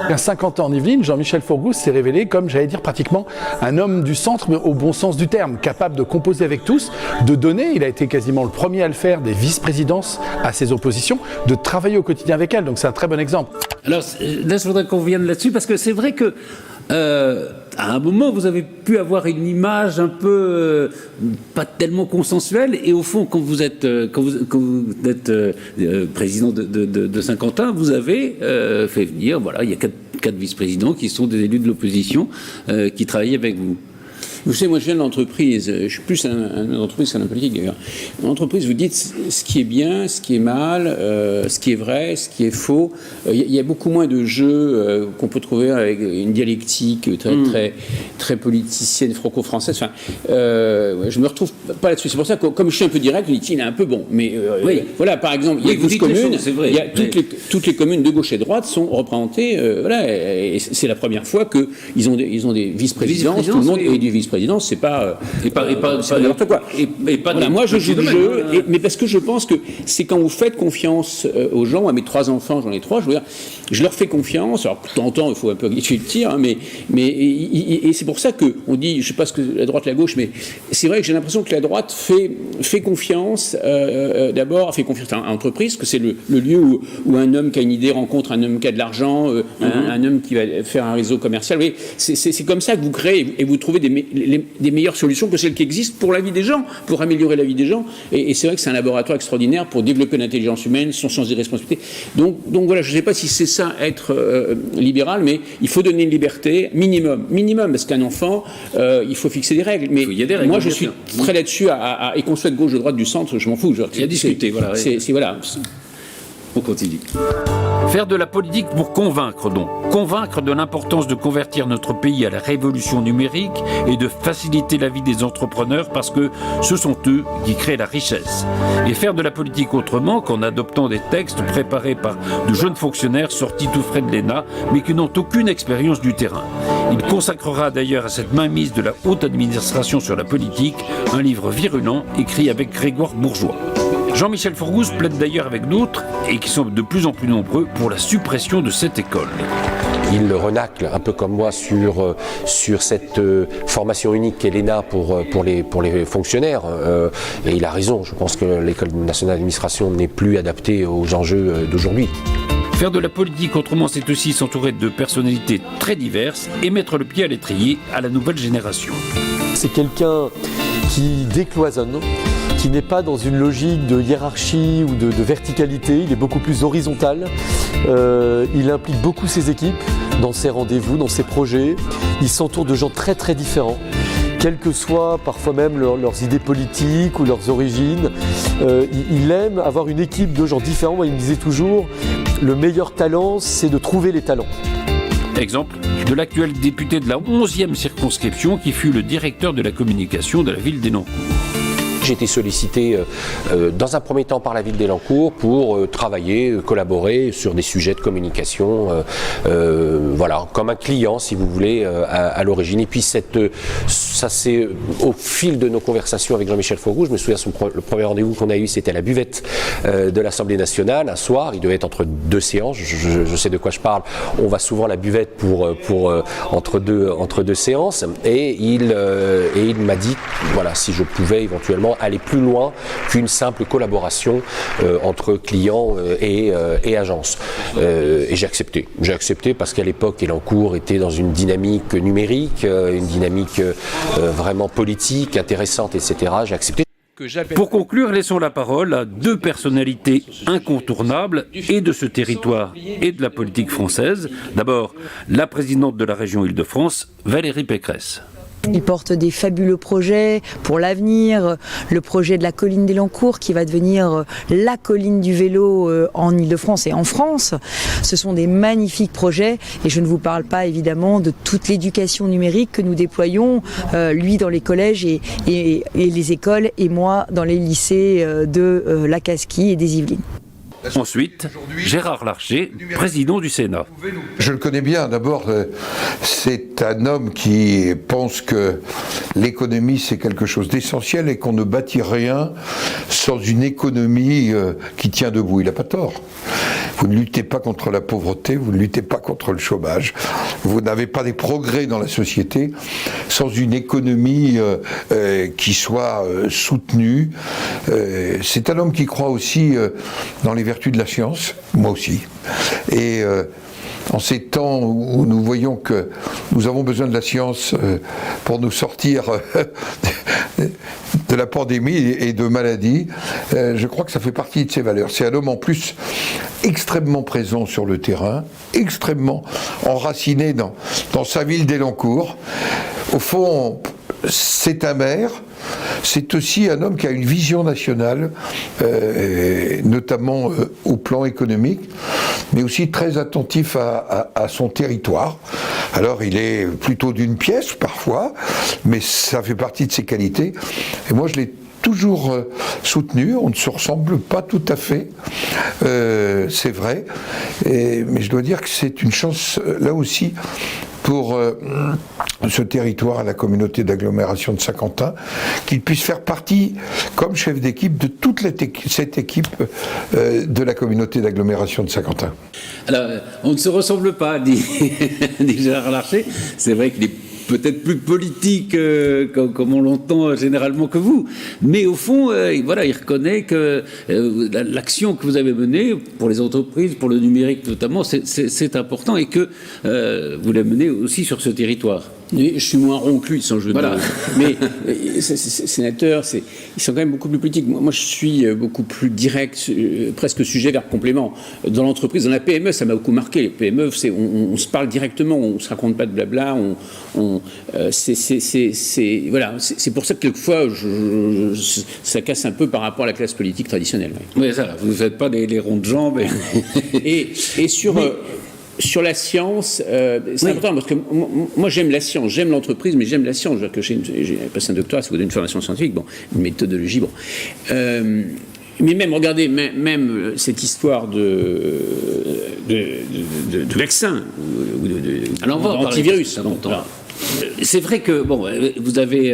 Speaker 11: À Saint-Quentin-en-Yvelines, Jean-Michel Forgousse s'est révélé comme, j'allais dire, pratiquement un homme du centre, mais au bon sens du terme, capable de composer avec tous, de donner, il a été quasiment le premier à le faire, des vice-présidences à ses oppositions, de travailler au quotidien avec elles. Donc c'est un très bon exemple.
Speaker 1: Alors là, je voudrais qu'on revienne là-dessus, parce que c'est vrai que à un moment, vous avez pu avoir une image un peu pas tellement consensuelle, et au fond, quand vous êtes président de Saint-Quentin, vous avez fait venir, voilà, il y a quatre vice-présidents qui sont des élus de l'opposition qui travaillent avec vous.
Speaker 2: Vous savez, moi je viens de l'entreprise, je suis plus un entreprise qu'un homme politique d'ailleurs. En entreprise, vous dites ce qui est bien, ce qui est mal, ce qui est vrai, ce qui est faux. Il y a beaucoup moins de jeux qu'on peut trouver avec une dialectique très politicienne franco-française. Enfin, je me retrouve pas là-dessus. C'est pour ça que comme je suis un peu direct, je dis il est un peu bon. Mais voilà, par exemple, il y a 12 communes, toutes les communes de gauche et de droite sont représentées. Voilà, et c'est la première fois qu'ils ont des vice-présidences, tout le monde est du vice-président. vice-présidence, c'est pas
Speaker 1: n'importe quoi.
Speaker 2: Voilà, moi je joue le jeu, mais parce que je pense que c'est quand vous faites confiance aux gens. À mes 3 enfants, j'en ai 3, je leur fais confiance. Alors, de temps en temps, il faut un peu guicher le tir, hein, et c'est pour ça qu'on dit, je ne sais pas ce que la droite, la gauche, mais c'est vrai que j'ai l'impression que la droite fait confiance, d'abord, fait confiance à l'entreprise, que c'est le lieu où un homme qui a une idée rencontre un homme qui a de l'argent, un homme qui va faire un réseau commercial. Vous voyez, c'est comme ça que vous créez et vous trouvez des meilleures solutions que celles qui existent pour la vie des gens, pour améliorer la vie des gens. Et c'est vrai que c'est un laboratoire extraordinaire pour développer l'intelligence humaine, son sens des responsabilités. Donc voilà, je ne sais pas si c'est ça être libéral, mais il faut donner une liberté minimum, parce qu'un enfant, il faut fixer des règles. Mais
Speaker 1: il y a des règles,
Speaker 2: moi, je suis très là-dessus, et qu'on soit de gauche, de droite, du centre, je m'en fous.
Speaker 1: Il y a discuté, voilà.
Speaker 2: Voilà.
Speaker 1: On continue. Faire de la politique pour convaincre, donc. Convaincre de l'importance de convertir notre pays à la révolution numérique et de faciliter la vie des entrepreneurs parce que ce sont eux qui créent la richesse. Et faire de la politique autrement qu'en adoptant des textes préparés par de jeunes fonctionnaires sortis tout frais de l'ENA, mais qui n'ont aucune expérience du terrain. Il consacrera d'ailleurs à cette mainmise de la haute administration sur la politique un livre virulent écrit avec Grégoire Bourgeois. Jean-Michel Forgouze plaide d'ailleurs avec d'autres, et qui sont de plus en plus nombreux, pour la suppression de cette école.
Speaker 7: Il renacle un peu comme moi sur cette formation unique qu'est l'ENA pour les fonctionnaires. Et il a raison, je pense que l'École nationale d'administration n'est plus adaptée aux enjeux d'aujourd'hui.
Speaker 1: Faire de la politique autrement, c'est aussi s'entourer de personnalités très diverses et mettre le pied à l'étrier à la nouvelle génération.
Speaker 4: C'est quelqu'un qui décloisonne, qui n'est pas dans une logique de hiérarchie ou de verticalité, il est beaucoup plus horizontal. Il implique beaucoup ses équipes dans ses rendez-vous, dans ses projets. Il s'entoure de gens très très différents, quelles que soient parfois même leurs idées politiques ou leurs origines. Il aime avoir une équipe de gens différents. Moi, il me disait toujours, le meilleur talent, c'est de trouver les talents.
Speaker 1: Exemple de l'actuel député de la 11e circonscription qui fut le directeur de la communication de la ville d'Elancourt.
Speaker 7: J'ai été sollicité dans un premier temps par la ville d'Elancourt pour travailler, collaborer sur des sujets de communication, voilà, comme un client si vous voulez à l'origine. Et puis ça c'est au fil de nos conversations avec Jean-Michel Forgouze, je me souviens le premier rendez-vous qu'on a eu, c'était à la buvette de l'Assemblée nationale, un soir, il devait être entre 2 séances, je sais de quoi je parle, on va souvent à la buvette entre deux séances, et il m'a dit, voilà, si je pouvais éventuellement aller plus loin qu'une simple collaboration entre clients et agences. Et j'ai accepté. J'ai accepté parce qu'à l'époque, Elancourt était dans une dynamique numérique, une dynamique vraiment politique, intéressante, etc. J'ai accepté.
Speaker 1: Pour conclure, laissons la parole à 2 personnalités incontournables et de ce territoire et de la politique française. D'abord, la présidente de la région Île-de-France, Valérie Pécresse.
Speaker 13: Il porte des fabuleux projets pour l'avenir, le projet de la colline d'Elancourt qui va devenir la colline du vélo en Île-de-France et en France. Ce sont des magnifiques projets et je ne vous parle pas évidemment de toute l'éducation numérique que nous déployons, lui dans les collèges et les écoles et moi dans les lycées de la Casquie et des Yvelines.
Speaker 1: Ensuite, Gérard Larcher, président du Sénat.
Speaker 14: Je le connais bien. D'abord, c'est un homme qui pense que l'économie, c'est quelque chose d'essentiel et qu'on ne bâtit rien sans une économie qui tient debout. Il n'a pas tort. Vous ne luttez pas contre la pauvreté, vous ne luttez pas contre le chômage. Vous n'avez pas des progrès dans la société sans une économie qui soit soutenue. C'est un homme qui croit aussi dans les vertus de la science, moi aussi. Et en ces temps où nous voyons que nous avons besoin de la science pour nous sortir de la pandémie et de maladies, je crois que ça fait partie de ses valeurs. C'est un homme en plus extrêmement présent sur le terrain, extrêmement enraciné dans sa ville d'Elancourt. Au fond, c'est un maire, c'est aussi un homme qui a une vision nationale, notamment au plan économique, mais aussi très attentif à son territoire. Alors il est plutôt d'une pièce parfois, mais ça fait partie de ses qualités. Et moi je l'ai toujours soutenu, on ne se ressemble pas tout à fait, c'est vrai, mais je dois dire que c'est une chance là aussi pour ce territoire, la communauté d'agglomération de Saint-Quentin, qu'il puisse faire partie, comme chef d'équipe, de toute cette équipe de la communauté d'agglomération de Saint-Quentin.
Speaker 2: Alors, on ne se ressemble pas, dit Gérard Larcher. C'est vrai qu'il est peut-être plus politique comme on l'entend généralement que vous, mais au fond, voilà, il reconnaît que l'action que vous avez menée pour les entreprises, pour le numérique notamment, c'est important et que vous la menez aussi sur ce territoire. Je suis moins rond que lui, sans jeu de mots. Mais sénateurs, ils sont quand même beaucoup plus politiques. Moi, je suis beaucoup plus direct, presque sujet vers complément. Dans l'entreprise, dans la PME, ça m'a beaucoup marqué. Les PME, on se parle directement, on ne se raconte pas de blabla. Voilà, c'est pour ça que quelquefois, ça casse un peu par rapport à la classe politique traditionnelle. Oui, ça, vous ne faites pas les ronds de jambes. Et sur la science, c'est important parce que moi j'aime la science, j'aime l'entreprise, mais j'aime la science. Que j'ai passé un doctorat, ça vous donne une formation scientifique, une méthodologie, Mais même, regardez, même cette histoire de vaccin, ou d'antivirus. C'est vrai que vous avez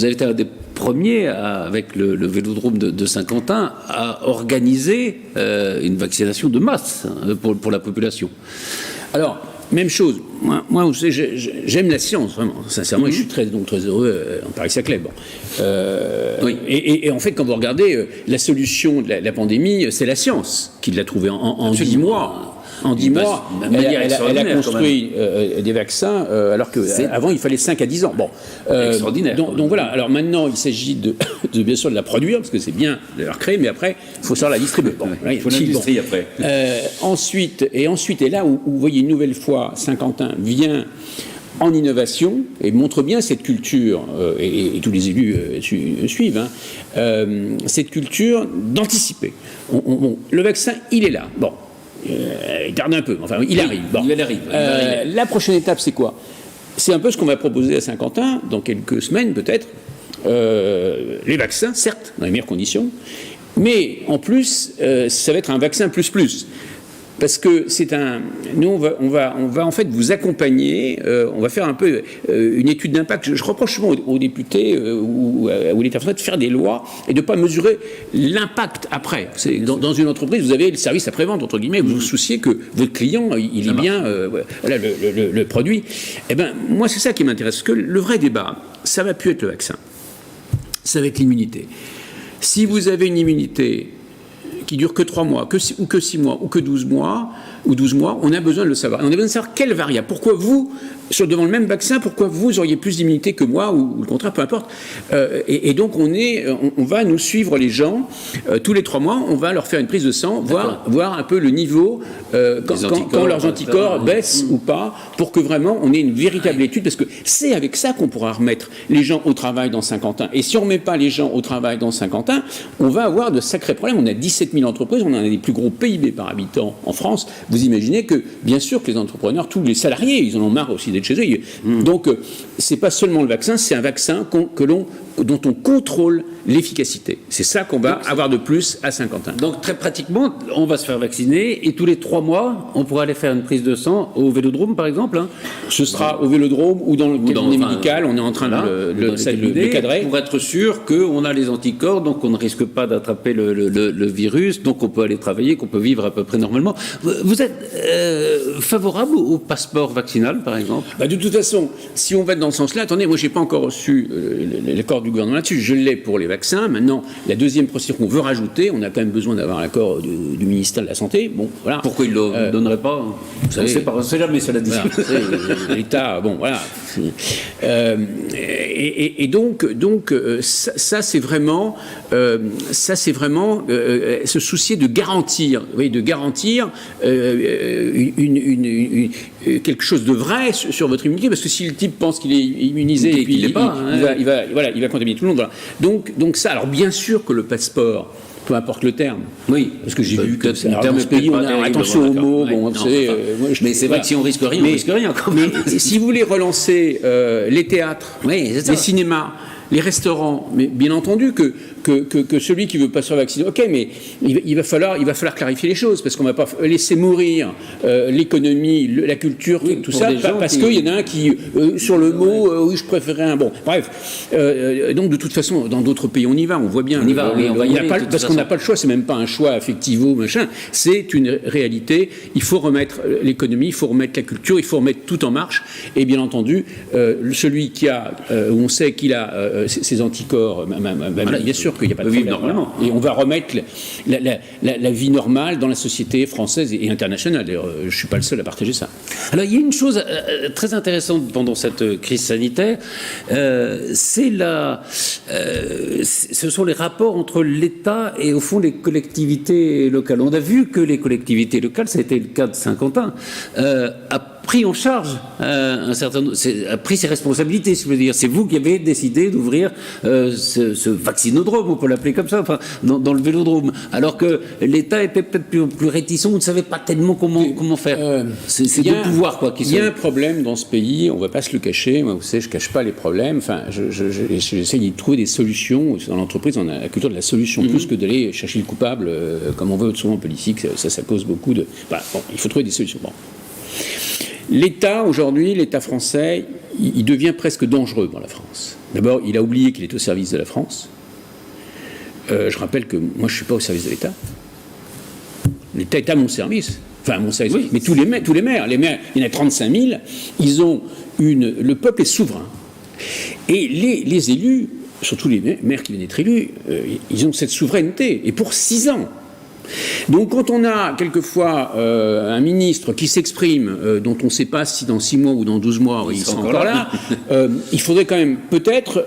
Speaker 2: été un des premiers, avec le Vélodrome de Saint-Quentin, à organiser une vaccination de masse pour la population. Alors, même chose. Moi, vous savez, j'aime la science, vraiment, sincèrement, et je suis très heureux en Paris-Saclay. Et en fait, quand vous regardez, la solution de la pandémie, c'est la science qui l'a trouvée en 10 mois. En 10 mois, elle a construit des vaccins, alors qu'avant, il fallait 5 à 10 ans.
Speaker 1: Extraordinaire.
Speaker 2: Donc voilà, alors maintenant, il s'agit bien sûr de la produire, parce que c'est bien de la recréer, mais après, il faut savoir la distribuer.
Speaker 1: Il faut l'industrie après.
Speaker 2: Ensuite, et là où vous voyez une nouvelle fois, Saint-Quentin vient en innovation et montre bien cette culture, et tous les élus suivent, cette culture d'anticiper. Le vaccin, il est là. Il tarde un peu, enfin il arrive.
Speaker 1: Il arrive.
Speaker 2: La prochaine étape, c'est quoi? C'est un peu ce qu'on va proposer à Saint-Quentin, dans quelques semaines peut-être. Les vaccins, certes, dans les meilleures conditions, mais en plus, ça va être un vaccin plus. Parce que nous, on va en fait vous accompagner, on va faire un peu une étude d'impact. Je reproche souvent aux députés ou à l'État français de faire des lois et de ne pas mesurer l'impact après. Dans une entreprise, vous avez le service après-vente, entre guillemets, vous vous souciez que votre client, il ait bien le produit. Eh bien, moi, c'est ça qui m'intéresse. Parce que le vrai débat, ça ne va plus être le vaccin. Ça va être l'immunité. Si vous avez une immunité qui dure que 3 mois, ou que 6 mois, ou que 12 mois, on a besoin de le savoir. Et on a besoin de savoir quelle variable. Pourquoi vous, devant le même vaccin, pourquoi vous auriez plus d'immunité que moi, ou le contraire, peu importe. Et donc, on va nous suivre les gens, tous les 3 mois, on va leur faire une prise de sang, voir un peu le niveau, quand leurs anticorps baissent ou pas, pour que vraiment on ait une véritable étude, parce que c'est avec ça qu'on pourra remettre les gens au travail dans Saint-Quentin. Et si on ne remet pas les gens au travail dans Saint-Quentin, on va avoir de sacrés problèmes. On a 17 000 entreprises, on a des plus gros PIB par habitant en France. Vous imaginez que, bien sûr, que les entrepreneurs, tous les salariés, ils en ont marre aussi d'être chez eux. Donc, c'est pas seulement le vaccin, c'est un vaccin dont on contrôle l'efficacité. C'est ça qu'on va avoir de plus à Saint-Quentin.
Speaker 1: Donc, très pratiquement, on va se faire vacciner et tous les 3 mois, on pourra aller faire une prise de sang au Vélodrome, par exemple.
Speaker 2: Ce sera au Vélodrome ou dans le cabinet médical. On est en train de le cadrer.
Speaker 1: Pour être sûr qu'on a les anticorps, donc on ne risque pas d'attraper le virus, donc on peut aller travailler, qu'on peut vivre à peu près normalement. Vous êtes favorable au passeport vaccinal, par exemple?
Speaker 2: De toute façon, si on va dans ce sens-là, attendez, moi, je n'ai pas encore reçu l'accord du gouvernement là-dessus. Je l'ai pour les vaccins. Maintenant, la deuxième procédure qu'on veut rajouter, on a quand même besoin d'avoir l'accord du ministère de la Santé. Bon, voilà.
Speaker 1: Pourquoi il ne le donnerait pas? Vous savez, on ne sait jamais, cela dit.
Speaker 2: L'État, bon, voilà. Et donc, ça c'est vraiment se soucier de garantir, quelque chose de vrai sur votre immunité, parce que si le type pense qu'il est immunisé et puis il va contaminer tout le monde. Voilà. Donc ça, alors bien sûr que le passeport, peu importe le terme.
Speaker 1: Oui,
Speaker 2: parce que j'ai vu que dans ce pays, on a attention aux mots.
Speaker 1: Mais c'est vrai que si on risque rien, on risque rien.
Speaker 2: Mais si vous voulez relancer les théâtres, les cinémas, Les restaurants, mais bien entendu que celui qui ne veut pas se faire vacciner, ok, mais il va falloir clarifier les choses, parce qu'on ne va pas laisser mourir l'économie, la culture, tout ça, parce qu'il y en a un qui, sur le mot, oui, je préférais un bon. Bref, donc de toute façon, dans d'autres pays, on y va, on voit bien. Parce qu'on n'a pas le choix, c'est même pas un choix affectivo, machin, c'est une réalité. Il faut remettre l'économie, il faut remettre la culture, il faut remettre tout en marche, et bien entendu, celui qui a, où on sait qu'il a ses anticorps, bien sûr qu'il n'y a pas de problème. Normalement. Et on va remettre la vie normale dans la société française et internationale. D'ailleurs, je ne suis pas le seul à partager ça.
Speaker 1: Alors, il y a une chose très intéressante pendant cette crise sanitaire, ce sont les rapports entre l'État et, au fond, les collectivités locales. On a vu que les collectivités locales, ça a été le cas de Saint-Quentin, a pris en charge a pris ses responsabilités, si je veux dire. C'est vous qui avez décidé d'ouvrir ce vaccinodrome, on peut l'appeler comme ça, enfin, dans le vélodrome. Alors que l'État était peut-être plus réticent, on ne savait pas tellement comment faire. C'est deux pouvoirs, quoi.
Speaker 2: Il y a un problème dans ce pays, on ne va pas se le cacher. Moi, vous savez, je ne cache pas les problèmes. Enfin, j'essaie d'y trouver des solutions. Dans l'entreprise, on a la culture de la solution, plus que d'aller chercher le coupable, comme on veut souvent en politique. Ça cause beaucoup de. Voilà, bon, il faut trouver des solutions. Bon. L'État, aujourd'hui, l'État français, il devient presque dangereux pour la France. D'abord, il a oublié qu'il est au service de la France. Je rappelle que moi, je ne suis pas au service de l'État. L'État est à mon service. Enfin, à mon service. Oui. Mais tous les maires, il y en a 35 000, le peuple est souverain. Et les élus, surtout les maires qui viennent d'être élus, ils ont cette souveraineté. Et pour 6 ans. Donc quand on a quelquefois un ministre qui s'exprime, dont on ne sait pas si dans 6 mois ou dans 12 mois il sera encore là, il faudrait quand même peut-être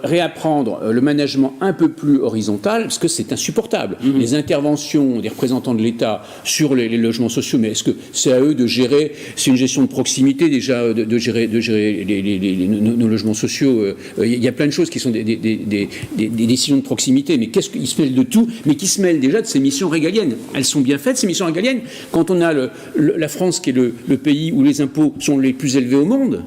Speaker 2: réapprendre le management un peu plus horizontal, parce que c'est insupportable. Les interventions des représentants de l'État sur les logements sociaux, mais est-ce que c'est à eux de gérer, c'est une gestion de proximité déjà, de gérer nos logements sociaux. Il y a plein de choses qui sont des décisions de proximité, mais qu'est-ce qu'ils se mêlent de tout, mais qui se mêlent déjà de ces missions régaliennes. Elles sont bien faites, ces missions régaliennes. Quand on a la France qui est le pays où les impôts sont les plus élevés au monde,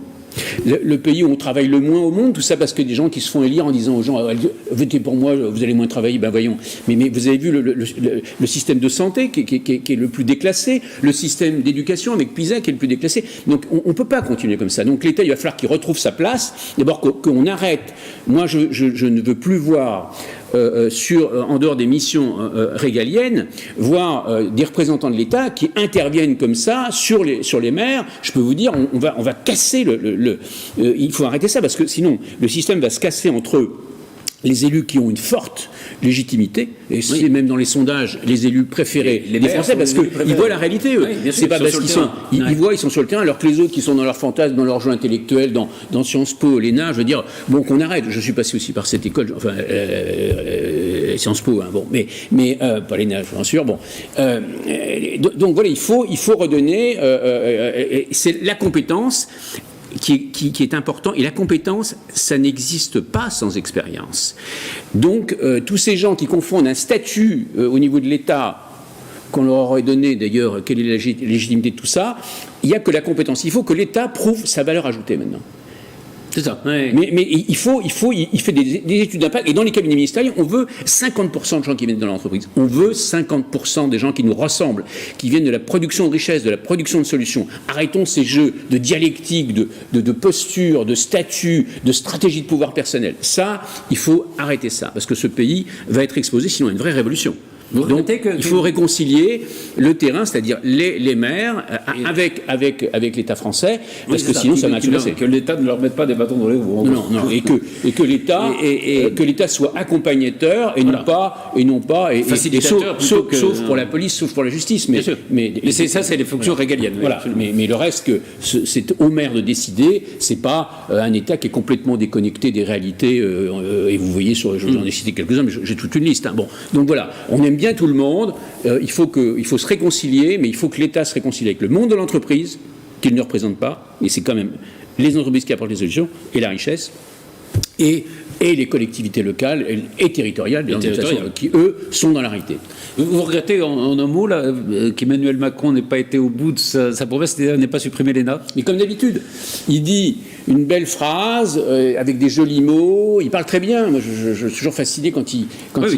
Speaker 2: le pays où on travaille le moins au monde, tout ça parce que des gens qui se font élire en disant aux gens votez pour moi, vous allez moins travailler, ben voyons. Mais vous avez vu le système de santé qui est le plus déclassé, le système d'éducation avec PISA qui est le plus déclassé. Donc on ne peut pas continuer comme ça. Donc l'État, il va falloir qu'il retrouve sa place. D'abord qu'on arrête. Moi, je ne veux plus voir en dehors des missions régaliennes, voir des représentants de l'État qui interviennent comme ça sur les maires. Je peux vous dire, on va casser il faut arrêter ça, parce que sinon le système va se casser entre les élus qui ont une forte légitimité, et c'est même dans les sondages les élus préférés des Français, parce qu'ils voient la réalité, eux. C'est pas parce qu'ils ils sont sur le terrain, alors que les autres qui sont dans leur fantasme, dans leur jeu intellectuel, dans Sciences Po, l'ENA, je veux dire, bon, qu'on arrête. Je suis passé aussi par cette école, enfin, Sciences Po, hein, bon, mais pas l'ENA, bien sûr, bon. Donc voilà, il faut redonner, c'est la compétence qui est important, et la compétence, ça n'existe pas sans expérience. Donc, tous ces gens qui confondent un statut au niveau de l'État, qu'on leur aurait donné d'ailleurs, quelle est la légitimité de tout ça, il n'y a que la compétence. Il faut que l'État prouve sa valeur ajoutée maintenant. C'est ça. Ouais. Mais il fait des études d'impact, et dans les cabinets ministériels, on veut 50% de gens qui viennent dans l'entreprise. On veut 50% des gens qui nous ressemblent, qui viennent de la production de richesse, de la production de solutions. Arrêtons ces jeux de dialectique, de posture, de statut, de stratégie de pouvoir personnel. Ça, il faut arrêter ça, parce que ce pays va être exposé sinon à une vraie révolution. Donc, il faut réconcilier le terrain, c'est-à-dire les maires, avec l'État français, parce que sinon ça va se passer.
Speaker 1: Que l'État ne leur mette pas des bâtons dans les roues.
Speaker 2: Non, et que l'État soit accompagnateur et non pas
Speaker 1: facilitateur,
Speaker 2: sauf pour la police, sauf pour la justice. Mais
Speaker 1: c'est les fonctions régaliennes.
Speaker 2: Voilà. Mais le reste, c'est aux maires de décider. C'est pas un État qui est complètement déconnecté des réalités. Et vous voyez, j'en ai cité quelques-uns, mais j'ai toute une liste. Hein. Bon, donc voilà, on aime bien tout le monde, il faut se réconcilier, mais il faut que l'État se réconcilie avec le monde de l'entreprise, qu'il ne représente pas, et c'est quand même les entreprises qui apportent les solutions, et la richesse, et les collectivités locales et territoriales, qui, eux, sont dans la réalité.
Speaker 1: Vous regrettez, en un mot, là, qu'Emmanuel Macron n'ait pas été au bout de sa promesse, c'est-à-dire n'ait pas supprimé l'ENA?
Speaker 2: Mais comme d'habitude, il dit une belle phrase avec des jolis mots, il parle très bien. Moi, je suis toujours fasciné quand il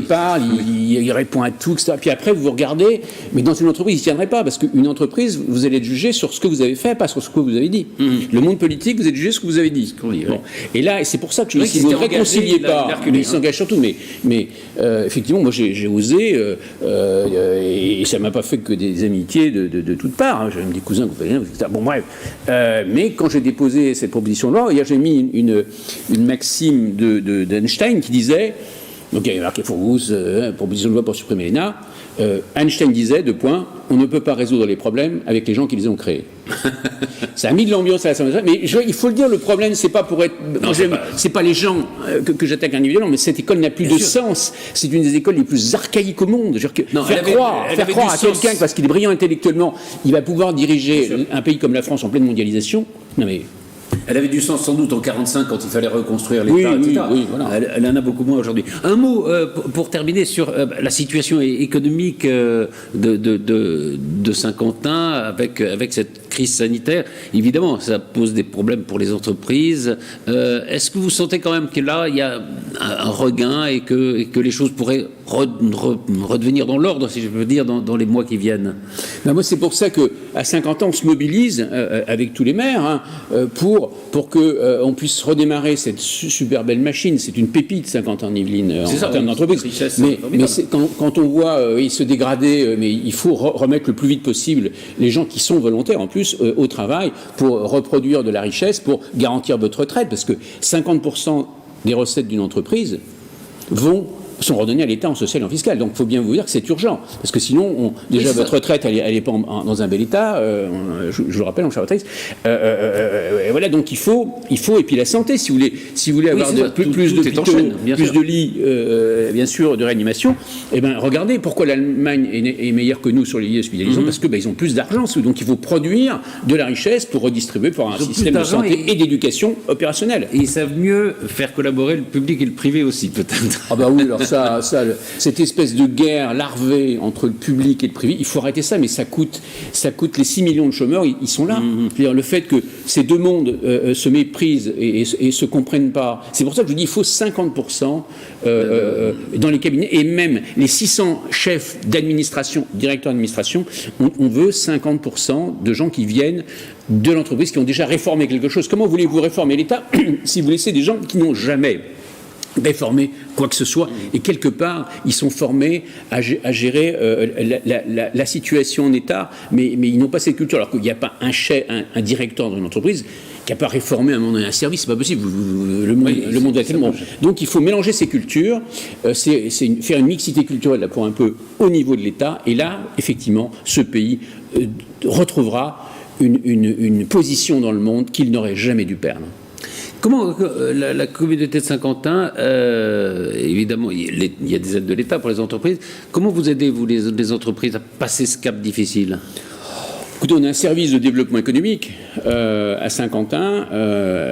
Speaker 2: parle, il répond à tout, etc. Puis après, vous regardez, mais dans une entreprise, il ne tiendrait pas, parce qu'une entreprise, vous allez être jugé sur ce que vous avez fait, pas sur ce que vous avez dit. Le monde politique, vous êtes jugé sur ce que vous avez dit. Bon. Et là, c'est pour ça que si vous ne réconciliez pas, mais il s'engage surtout, mais effectivement, moi j'ai osé, et ça ne m'a pas fait que des amitiés de toutes parts, hein. J'ai même des cousins, etc. Bon, bref. Mais quand j'ai déposé cette proposition de loi, j'ai mis une maxime d'Einstein qui disait, donc il y avait marqué Forgus, proposition de loi pour supprimer l'ENA, Einstein disait, on ne peut pas résoudre les problèmes avec les gens qui les ont créés. Ça a mis de l'ambiance à l'Assemblée nationale, mais il faut le dire, le problème, c'est pas pour être... c'est pas les gens que j'attaque individuellement, mais cette école n'a plus de sens. C'est une des écoles les plus archaïques au monde. Faire croire à quelqu'un, parce qu'il est brillant intellectuellement, il va pouvoir diriger un pays comme la France en pleine mondialisation. Non mais...
Speaker 1: Elle avait du sens sans doute en 1945 quand il fallait reconstruire l'État, etc. Voilà. Elle en a beaucoup moins aujourd'hui. Un mot pour terminer sur la situation économique de Saint-Quentin avec cette crise sanitaire. Évidemment, ça pose des problèmes pour les entreprises. Est-ce que vous sentez quand même que là, il y a un regain et que les choses pourraient redevenir dans l'ordre, si je peux dire, dans les mois qui viennent?
Speaker 2: Moi, c'est pour ça qu'à 50 ans, on se mobilise avec tous les maires pour qu'on puisse redémarrer cette super belle machine. C'est une pépite, 50 ans en Yvelines, en termes d'entreprise. Mais quand on voit se dégrader, mais il faut remettre le plus vite possible les gens qui sont volontaires, en plus, au travail, pour reproduire de la richesse, pour garantir votre retraite, parce que 50% des recettes d'une entreprise sont redonnées à l'État en social et en fiscal. Donc il faut bien vous dire que c'est urgent. Parce que sinon, déjà votre retraite, elle n'est pas dans un bel état. Je vous le rappelle, mon cher auditeur. Voilà, donc il faut, et puis la santé, si vous voulez avoir plus d'hôpitaux, plus de lits, bien sûr, de réanimation, regardez pourquoi l'Allemagne est meilleure que nous sur les lits hospitalisants, parce qu'ils ont plus d'argent. Donc il faut produire de la richesse pour redistribuer pour un système de santé et d'éducation opérationnelle.
Speaker 1: Et ils savent mieux faire collaborer le public et le privé aussi, peut-être.
Speaker 2: Ah bah oui, alors cette espèce de guerre larvée entre le public et le privé, il faut arrêter ça, mais ça coûte les 6 millions de chômeurs, ils sont là. C'est-à-dire le fait que ces deux mondes se méprisent et se comprennent pas, c'est pour ça que je dis il faut 50% dans les cabinets, et même les 600 chefs d'administration, directeurs d'administration, on veut 50% de gens qui viennent de l'entreprise, qui ont déjà réformé quelque chose. Comment voulez-vous réformer l'État si vous laissez des gens qui n'ont jamais réformer quoi que ce soit, et quelque part ils sont formés à gérer la situation en État, mais ils n'ont pas cette culture, alors qu'il n'y a pas un directeur dans une entreprise qui n'a pas réformé un service, c'est pas possible, le monde va tellement. Donc il faut mélanger ces cultures, faire une mixité culturelle là, pour un peu au niveau de l'État, et là effectivement ce pays retrouvera une position dans le monde qu'il n'aurait jamais dû perdre.
Speaker 1: Comment la communauté de Saint-Quentin, évidemment, il y a des aides de l'État pour les entreprises. Comment vous aidez, vous, les entreprises, à passer ce cap difficile ?
Speaker 2: Écoutez, on a un service de développement économique à Saint-Quentin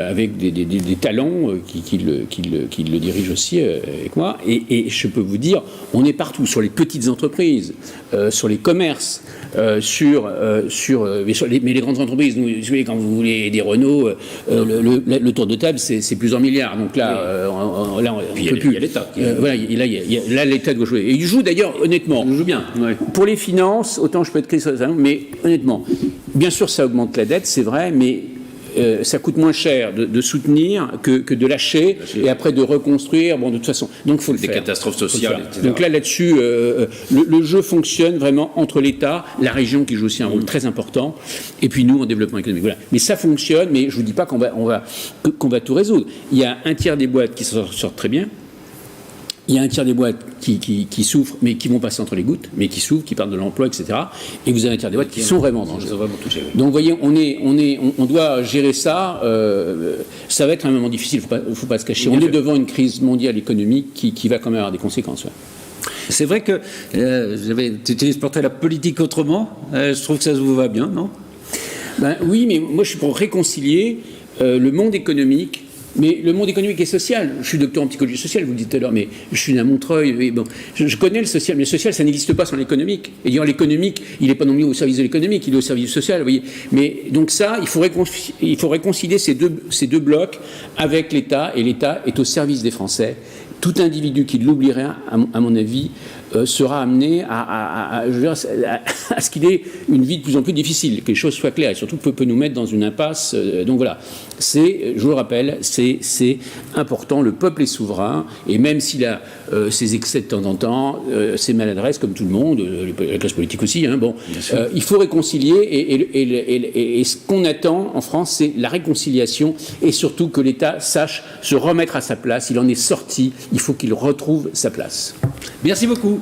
Speaker 2: avec des talents qui le dirigent aussi avec moi. Et je peux vous dire, on est partout, sur les petites entreprises, sur les commerces, mais les grandes entreprises. Vous savez, quand vous voulez des Renault, le tour de table, c'est plusieurs milliards. Donc là, on peut plus.
Speaker 1: Il y a l'État.
Speaker 2: Là, l'État doit jouer. Et il joue d'ailleurs, honnêtement.
Speaker 1: Il joue bien. Ouais.
Speaker 2: Pour les finances, autant je peux être critique, mais honnêtement, bien sûr, ça augmente la dette, c'est vrai, mais ça coûte moins cher de soutenir que de lâcher et après de reconstruire. Bon, de toute façon, donc il faut le faire.
Speaker 1: Des catastrophes sociales, etc.
Speaker 2: Donc là-dessus, le jeu fonctionne vraiment entre l'État, la région qui joue aussi un rôle très important, et puis nous en développement économique. Voilà. Mais ça fonctionne, mais je vous dis pas qu'on va tout résoudre. Il y a un tiers des boîtes qui sortent très bien. Il y a un tiers des boîtes qui souffrent, mais qui vont passer entre les gouttes, mais qui souffrent, qui perdent de l'emploi, etc. Et vous avez un tiers des boîtes qui sont vraiment en danger. Donc, vous voyez, on doit gérer ça. Ça va être un moment difficile, il ne faut pas se cacher. On est devant une crise mondiale économique qui va quand même avoir des conséquences. Ouais.
Speaker 1: C'est vrai que tu utilises porter la politique autrement. Je trouve que ça vous va bien, non ?
Speaker 2: Oui, mais moi, je suis pour réconcilier le monde économique Mais le monde économique et social, je suis docteur en psychologie sociale, vous le dites tout à l'heure, mais je suis né à Montreuil, mais bon, je connais le social, mais le social, ça n'existe pas sans l'économique. Et d'ailleurs, l'économique, il n'est pas non plus au service de l'économique, il est au service du social, vous voyez. Mais donc ça, il faut réconcilier ces deux blocs avec l'État, et l'État est au service des Français. Tout individu qui l'oublierait, à mon avis, sera amené à ce qu'il ait une vie de plus en plus difficile, que les choses soient claires, et surtout peut nous mettre dans une impasse. Donc voilà, je vous le rappelle, c'est important, le peuple est souverain, et même s'il a ses excès de temps en temps, ses maladresses, comme tout le monde, la classe politique aussi, hein, bon, il faut réconcilier, et ce qu'on attend en France, c'est la réconciliation, et surtout que l'État sache se remettre à sa place. Il en est sorti, il faut qu'il retrouve sa place.
Speaker 1: Merci beaucoup.